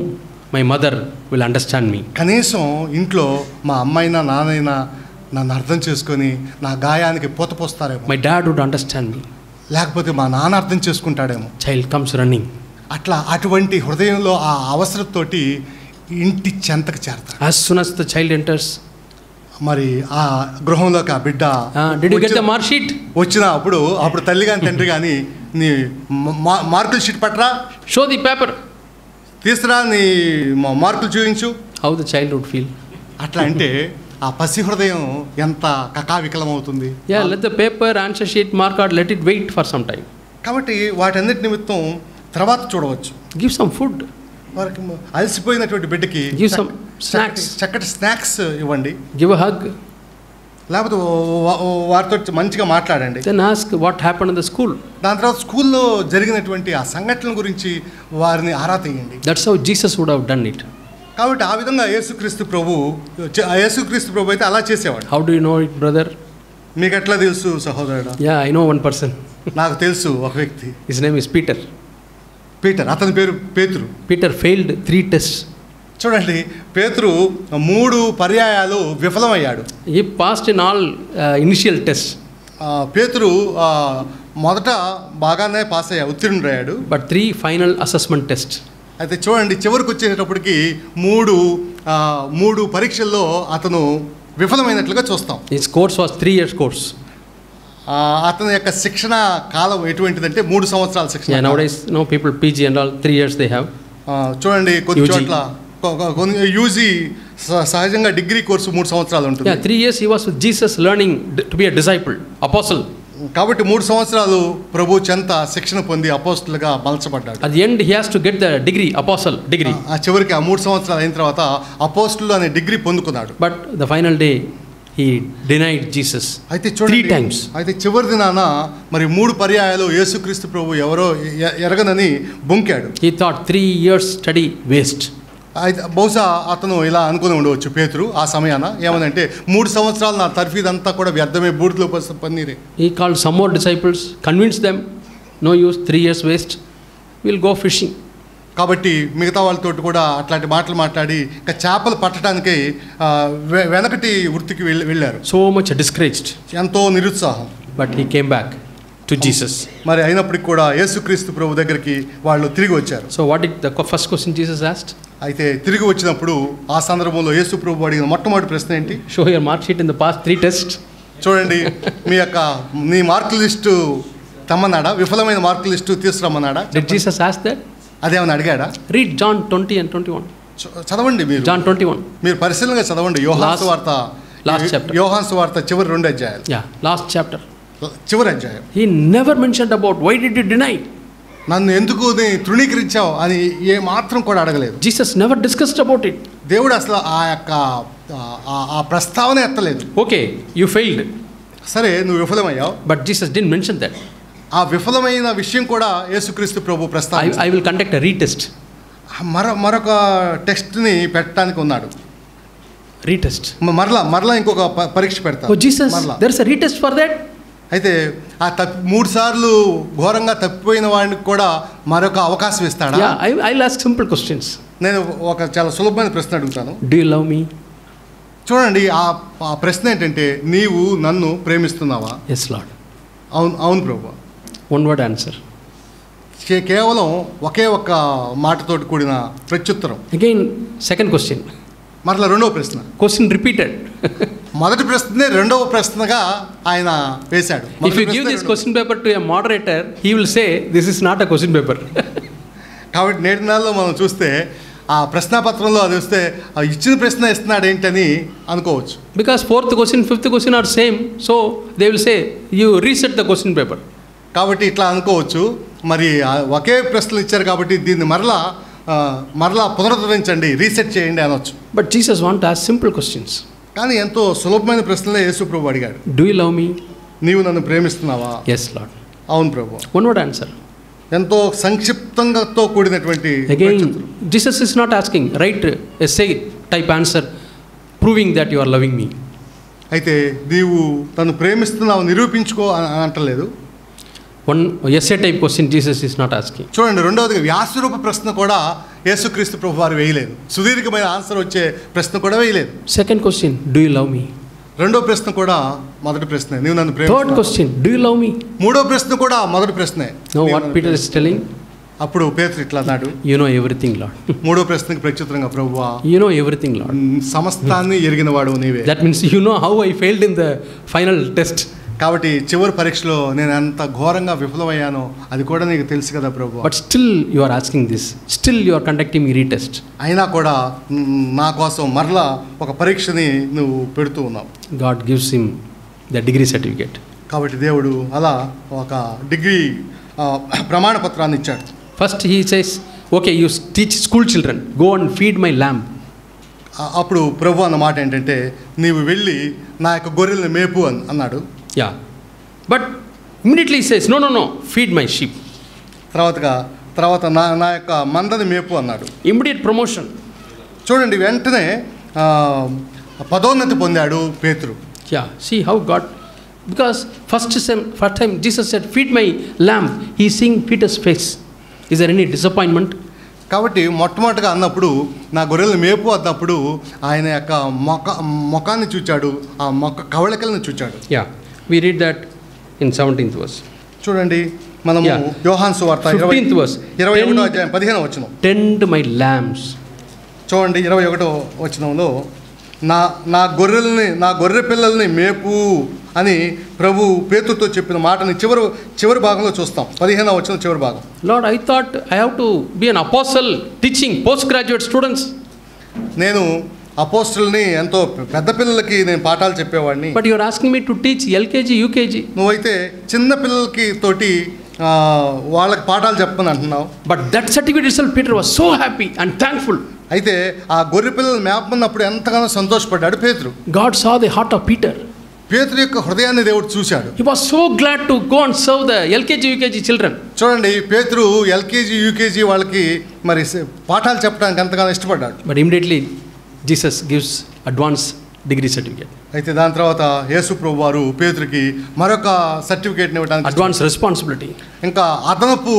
Speaker 3: my mother will understand me.
Speaker 2: కనీసం ఇంట్లో మా అమ్మైనా నాన్నైనా నన్ను అర్థం చేసుకొని నా గాయానికి పూత పోస్తారేమో.
Speaker 3: My dad would understand me.
Speaker 2: లేకపోతే మా నాన్న అర్థం చేసుకుంటాడేమో.
Speaker 3: Child comes running.
Speaker 2: అటువంటి హృదయంలో ఆ అవసరంతోటి ఇంటి చెంతకు చేరతాడు.
Speaker 3: As soon as the child enters,
Speaker 2: మరి ఆ గృహంలోకి ఆ బిడ్డ
Speaker 3: did you get the mark sheet?
Speaker 2: వచ్చినప్పుడు అప్పుడు తల్లి కానీ తండ్రి కానీ నీ మార్కుల షీట్ పట్టరా,
Speaker 3: show the paper,
Speaker 2: తీసురా నీ మార్కులు చూపించు.
Speaker 3: how the child would feel?
Speaker 2: అట్లా అంటే ఆ పసి హృదయం ఎంత కకావికలమవుతుంది.
Speaker 3: Yeah, let the paper, answer sheet, mark out, let it wait for some time.
Speaker 2: కాబట్టి వాటన్నిటి నిమిత్తం తర్వాత చూడవచ్చు.
Speaker 3: Give some food.
Speaker 2: వారికి అలసిపోయినటువంటి బిడ్డకి
Speaker 3: give some snacks,
Speaker 2: చక్కటి స్నాక్స్ ఇవ్వండి.
Speaker 3: give a hug.
Speaker 2: లేకపోతే వారితో మంచిగా మాట్లాడండి.
Speaker 3: Then ask what happened in the school.
Speaker 2: దాని తర్వాత స్కూల్లో జరిగినటువంటి ఆ సంఘటనల గురించి వారిని ఆరా తీయండి.
Speaker 3: That's how Jesus would have done it.
Speaker 2: కాబట్టి ఆ విధంగా యేసుక్రీస్తు ప్రభు అయితే అలా చేసేవాడు.
Speaker 3: How do you know it, brother?
Speaker 2: మీకు ఎట్లా తెలుసు సహోదరుడా?
Speaker 3: Yeah, I know one person.
Speaker 2: నాకు తెలుసు ఒక వ్యక్తి.
Speaker 3: His name is Peter.
Speaker 2: Peter, అతని పేరు పేతురు.
Speaker 3: Peter failed 3 tests.
Speaker 2: చూడండి, పేతురు 3 పర్యాయాలు విఫలమయ్యాడు.
Speaker 3: He passed in all initial tests.
Speaker 2: పేతురు మొదట బాగానే పాస్ అయ్యాడు, ఉత్తీర్ణుడయ్యాడు.
Speaker 3: But 3 final assessment tests.
Speaker 2: అయితే చూడండి, చివరికి వచ్చేటప్పటికి 3 పరీక్షల్లో అతను విఫలమైనట్లుగా చూస్తాం.
Speaker 3: His course was 3 years course.
Speaker 2: అతని యొక్క శిక్షణ కాలం ఎటువంటిదంటే 3 సంవత్సరాల శిక్షణ.
Speaker 3: Yeah, nowadays no people PG and all 3 years they have.
Speaker 2: చూడండి, కొన్ని చోట్ల యూజీ సహజంగా డిగ్రీ కోర్సు 3 సంవత్సరాలు ఉంటుంది.
Speaker 3: Yeah, 3 years he was with Jesus learning to be a disciple, apostle.
Speaker 2: కాబట్టి 3 సంవత్సరాలు ప్రభు చెంత శిక్షణ పొంది అపోస్తలుగా మలచబడ్డాడు.
Speaker 3: At the end he has to get the degree, apostle degree.
Speaker 2: ఆ చివరికి 3 సంవత్సరాలు అయిన తర్వాత అపోస్తలు అనే డిగ్రీ పొందుకున్నాడు.
Speaker 3: But the final day he denied Jesus.
Speaker 2: అయితే చూడండి,
Speaker 3: 3 times.
Speaker 2: అయితే చివరి దినాన మరి 3 పర్యాయాలు యేసుక్రీస్తు ప్రభు ఎవరో ఎరగనని బొంకాడు.
Speaker 3: He thought 3 years study waste.
Speaker 2: అయితే బహుశా అతను ఇలా అనుకుని ఉండవచ్చు పేతురు ఆ సమయాన, ఏమనంటే 3 సంవత్సరాలు నా తర్ఫీదంతా కూడా వ్యర్థమే, బూడిదలో పన్నీరే.
Speaker 3: He called some more disciples, convinced them, no use, 3 years waste, we'll go fishing.
Speaker 2: కాబట్టి మిగతా వాళ్ళతో కూడా అట్లాంటి మాటలు మాట్లాడి ఇంకా చేపలు పట్టడానికి వెనకటి వృత్తికి వెళ్ళారు.
Speaker 3: So much discouraged.
Speaker 2: ఎంతో నిరుత్సాహం.
Speaker 3: But he came back to Jesus.
Speaker 2: మరి అయినప్పటికీ కూడా యేసుక్రీస్తు ప్రభు దగ్గరికి వాళ్ళు తిరిగి వచ్చారు.
Speaker 3: So what did the first question Jesus asked?
Speaker 2: అయితే తిరిగి వచ్చినప్పుడు ఆ సందర్భంలో యేసు ప్రభు అడిగిన మొట్టమొదటి ప్రశ్న ఏంటి?
Speaker 3: Show your mark sheet in the past 3 tests.
Speaker 2: చూడండి, నీ మార్కుల లిస్టు తమ్మన్నాడా? విఫలమైన మార్కుల list తీసుకురమ్మన్నాడా?
Speaker 3: Did Jesus ask that?
Speaker 2: అదేమన్నా అడిగాడా?
Speaker 3: Read John 20 and 21.
Speaker 2: చదవండి, మీరు
Speaker 3: John 21.
Speaker 2: మీరు పరిశీలనగా చదవండి. యోహాను సువార్త
Speaker 3: last chapter.
Speaker 2: యోహాను సువార్త చివరి 2 అధ్యాయాలు.
Speaker 3: Yeah, last chapter.
Speaker 2: చివరి అధ్యాయం.
Speaker 3: He never mentioned about why did you deny?
Speaker 2: నన్ను ఎందుకు తృణీకరించావు అని ఏ మాత్రం కూడా అడగలేదు.
Speaker 3: Jesus never discussed about it.
Speaker 2: దేవుడు అసలు ఆ యొక్క ఆ ప్రస్తావన ఎత్తలేదు.
Speaker 3: Okay, you failed.
Speaker 2: సరే, నువ్వు విఫలమయ్యావు.
Speaker 3: But Jesus didn't mention that.
Speaker 2: ఆ విఫలమైన విషయం కూడా యేసుక్రీస్తు ప్రభు ప్రస్తావించాడు.
Speaker 3: I will conduct a retest.
Speaker 2: మరొక టెస్ట్ని పెట్టడానికి ఉన్నాడు.
Speaker 3: Retest.
Speaker 2: మరలా ఇంకొక పరీక్ష పెడతాడు.
Speaker 3: Oh Jesus, there is a retest for that.
Speaker 2: అయితే ఆ 3 సార్లు ఘోరంగా తప్పిపోయిన వాడికి కూడా మరొక అవకాశం ఇస్తాడా?
Speaker 3: Yeah, I'll ask simple questions.
Speaker 2: నేను ఒక చాలా సులభమైన ప్రశ్న అడుగుతాను.
Speaker 3: Do you love me?
Speaker 2: చూడండి, ఆ ప్రశ్న ఏంటంటే, నీవు నన్ను ప్రేమిస్తున్నావా?
Speaker 3: Yes, Lord.
Speaker 2: అవును ప్రభువా.
Speaker 3: One word answer.
Speaker 2: కేవలం ఒకే ఒక్క మాటతోటి కూడిన ప్రత్యుత్తరం.
Speaker 3: Again, second question.
Speaker 2: మరలా రెండవ ప్రశ్న.
Speaker 3: Question repeated.
Speaker 2: మొదటి ప్రశ్నే రెండవ ప్రశ్నగా ఆయన వేశాడు.
Speaker 3: If you give this question paper to a moderator, he will say, this is not a question paper.
Speaker 2: కాబట్టి నేటి నెలలో మనం చూస్తే ఆ ప్రశ్నాపత్రంలో అది వస్తే ఇచ్చిన ప్రశ్న ఇస్తున్నాడు ఏంటని అనుకోవచ్చు.
Speaker 3: Because fourth question, fifth question are same, so they will say, you reset the question paper.
Speaker 2: కాబట్టి ఇట్లా అనుకోవచ్చు, మరి ఒకే ప్రశ్నలు ఇచ్చారు కాబట్టి దీన్ని మరలా పునరుద్ధరించండి, రీసెట్ చేయండి అనొచ్చు.
Speaker 3: But Jesus wants to ask simple questions.
Speaker 2: కానీ ఎంతో సులభమైన ప్రశ్నలే యేసు ప్రభు అడిగాడు.
Speaker 3: Do you love me?
Speaker 2: నీవు నన్ను ప్రేమిస్తున్నావా?
Speaker 3: Yes, Lord.
Speaker 2: అవును ప్రభు.
Speaker 3: One word answer.
Speaker 2: ఎంతో సంక్షిప్తంగాతో కూడినటువంటి.
Speaker 3: Again, Jesus is not asking, write essay type answer proving that you are loving me.
Speaker 2: అయితే నీవు తను ప్రేమిస్తున్నావు నిరూపించుకో అని అంటలేదు.
Speaker 3: One essay type question Jesus is not asking.
Speaker 2: చూడండి, రెండవదిగా వ్యాసరూప ప్రశ్న కూడా యేసుక్రీస్తు ప్రభు వారు వేయలేదు. సుదీర్ఘమైన ఆన్సర్ వచ్చే ప్రశ్న కూడా వేయలేదు.
Speaker 3: Second question, do you love me?
Speaker 2: రెండో ప్రశ్న కూడా మొదటి ప్రశ్నే, నీవు నన్ను ప్రేమిస్తున్నావా?
Speaker 3: Third question, do you love me?
Speaker 2: మూడో ప్రశ్న కూడా మొదటి ప్రశ్నే.
Speaker 3: Now what Peter is telling?
Speaker 2: అప్పుడు పేతురు ఇట్లా అన్నాడు,
Speaker 3: You know everything, Lord.
Speaker 2: మూడో ప్రశ్నకి ప్రత్యుత్తరంగా, ప్రభువా
Speaker 3: You know everything, Lord.
Speaker 2: సమస్తాన్ని ఎరిగినవాడు నీవే.
Speaker 3: That means you know how I failed in the final test.
Speaker 2: కాబట్టి చివరి పరీక్షలో నేను ఎంత ఘోరంగా విఫలమయ్యానో అది కూడా నీకు తెలుసు కదా ప్రభువా.
Speaker 3: But still you are asking this. Still you are conducting me retest.
Speaker 2: అయినా కూడా నా కోసం మరలా ఒక పరీక్షని నువ్వు పెడుతూ ఉన్నావు.
Speaker 3: God gives him the degree certificate.
Speaker 2: కాబట్టి దేవుడు అలా ఒక డిగ్రీ ప్రమాణ పత్రాన్ని ఇచ్చాడు.
Speaker 3: First he says, okay, you teach school children, go and feed my lamb.
Speaker 2: అప్పుడు ప్రభు అన్న మాట ఏంటంటే, నీవు వెళ్ళి నా యొక్క గొర్రెల్ని మేపు అన్నాడు.
Speaker 3: Yeah, but immediately he says, no, feed my sheep.
Speaker 2: తర్వాత నా యొక్క మందని మేపు అన్నాడు.
Speaker 3: Immediate promotion.
Speaker 2: చూడండి, వెంటనే పదోన్నతి పొందాడు పేతురు.
Speaker 3: Yeah, see how God, because first time Jesus said, feed my lamb, he is seeing Peter's face. Is there any disappointment?
Speaker 2: కాబట్టి మొట్టమొదటిగా అన్నప్పుడు నా గొర్రెలను మేపు అన్నప్పుడు ఆయన యొక్క మొఖాన్ని చూచాడు, ఆ మొక్క కవళికలను చూచాడు.
Speaker 3: Yeah, we read that in 17th verse.
Speaker 2: చూడండి, మనము యోహాను సువార్త
Speaker 3: 15th verse,
Speaker 2: 21వ అధ్యాయం 15వ వచనం.
Speaker 3: Tend my lambs.
Speaker 2: చూడండి, 21వ వచనంలో నా గొర్రె పిల్లల్ని మేపు అని ప్రభు పేతురుతో చెప్పిన మాటని చివరి భాగంలో చూస్తాం. 15వ వచనం చివరి భాగం.
Speaker 3: Lord, I thought I have to be an apostle teaching postgraduate students.
Speaker 2: నేను అపోస్తుల్ని ఎంతో పెద్ద పిల్లలకి నేను పాఠాలు చెప్పేవాడిని.
Speaker 3: But you are asking me to teach LKG, UKG.
Speaker 2: నువ్వైతే చిన్న పిల్లలకి తోటి వాళ్ళకి పాఠాలు చెప్పని అంటున్నావు.
Speaker 3: But that certificate itself, Peter was so happy and thankful.
Speaker 2: అయితే ఆ గొర్రె పిల్లలు మేపమన్నప్పుడు ఎంతగానో సంతోషపడ్డాడు పేతురు.
Speaker 3: God saw the heart of Peter.
Speaker 2: పేతురు యొక్క హృదయాన్ని దేవుడు చూశాడు.
Speaker 3: He was so glad to go and serve the LKG, UKG children.
Speaker 2: చూడండి, పేతురు ఎల్కేజీ యూకేజీ వాళ్ళకి మరి పాఠాలు చెప్పడానికి ఎంతగానో ఇష్టపడ్డాడు.
Speaker 3: But immediately Jesus gives advance degree certificate.
Speaker 2: అయితే దాని తర్వాత యేసు ప్రభు వారు పేతురుకి మరొక సర్టిఫికేట్ని ఇవ్వడానికి,
Speaker 3: advance responsibility,
Speaker 2: ఇంకా అదనపు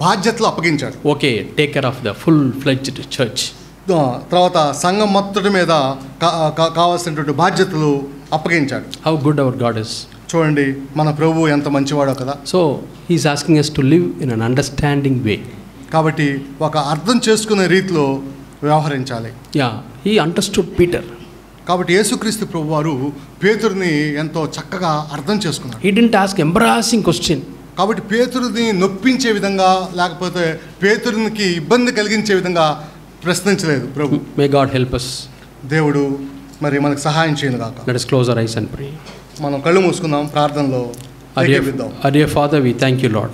Speaker 2: బాధ్యతలు అప్పగించాడు.
Speaker 3: Okay, take care of the full-fledged church.
Speaker 2: తర్వాత సంఘం మొత్తటి మీద కావాల్సినటువంటి బాధ్యతలు అప్పగించాడు.
Speaker 3: How good our God is.
Speaker 2: చూడండి, మన ప్రభు ఎంత మంచివాడో కదా.
Speaker 3: So he is asking us to live in an understanding way.
Speaker 2: కాబట్టి ఒక అర్థం చేసుకునే రీతిలో వ్యవహరించాలి.
Speaker 3: Yeah, he understood Peter.
Speaker 2: కాబట్టి యేసుక్రీస్తు ప్రభు వారు పేతురుని ఎంతో చక్కగా అర్థం చేసుకున్నాడు.
Speaker 3: He didn't ask embarrassing question.
Speaker 2: కాబట్టి పేతురుని నొప్పించే విధంగా, లేకపోతే పేతురునికి ఇబ్బంది కలిగించే విధంగా ప్రశ్నించలేదు ప్రభు.
Speaker 3: May God help us.
Speaker 2: దేవుడు మరి మనకు సహాయం చేయను గాక.
Speaker 3: Let us close our eyes and pray.
Speaker 2: మనం కళ్ళు మూసుకుందాం, ప్రార్థనలో ఏకీభవిద్దాం.
Speaker 3: Our dear Father, we thank you, Lord.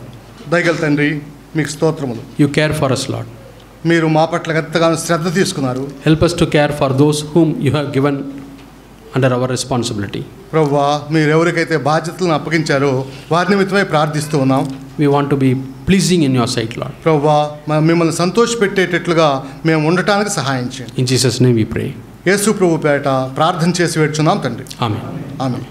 Speaker 2: దయగల తండ్రి, మీకు స్తోత్రములు.
Speaker 3: You care for us, Lord.
Speaker 2: మీరు మా పట్ల ఎంతగానో శ్రద్ధ తీసుకున్నారు.
Speaker 3: Help us to care for those whom you have given under our responsibility.
Speaker 2: ప్రభువా, మీరు ఎవరికైతే బాధ్యతలను అప్పగించారో వారి నిమిత్తమై ప్రార్థిస్తూ ఉన్నాం.
Speaker 3: We want to be pleasing in your sight, Lord.
Speaker 2: ప్రభువా, మిమ్మల్ని సంతోషపెట్టేటట్లుగా మేము ఉండటానికి సహాయం చేయండి.
Speaker 3: In Jesus' name we pray.
Speaker 2: యేసు ప్రభు పేరట ప్రార్థన చేసి వేడుచున్నాం తండ్రి.
Speaker 3: Amen.
Speaker 2: ఆమేన్.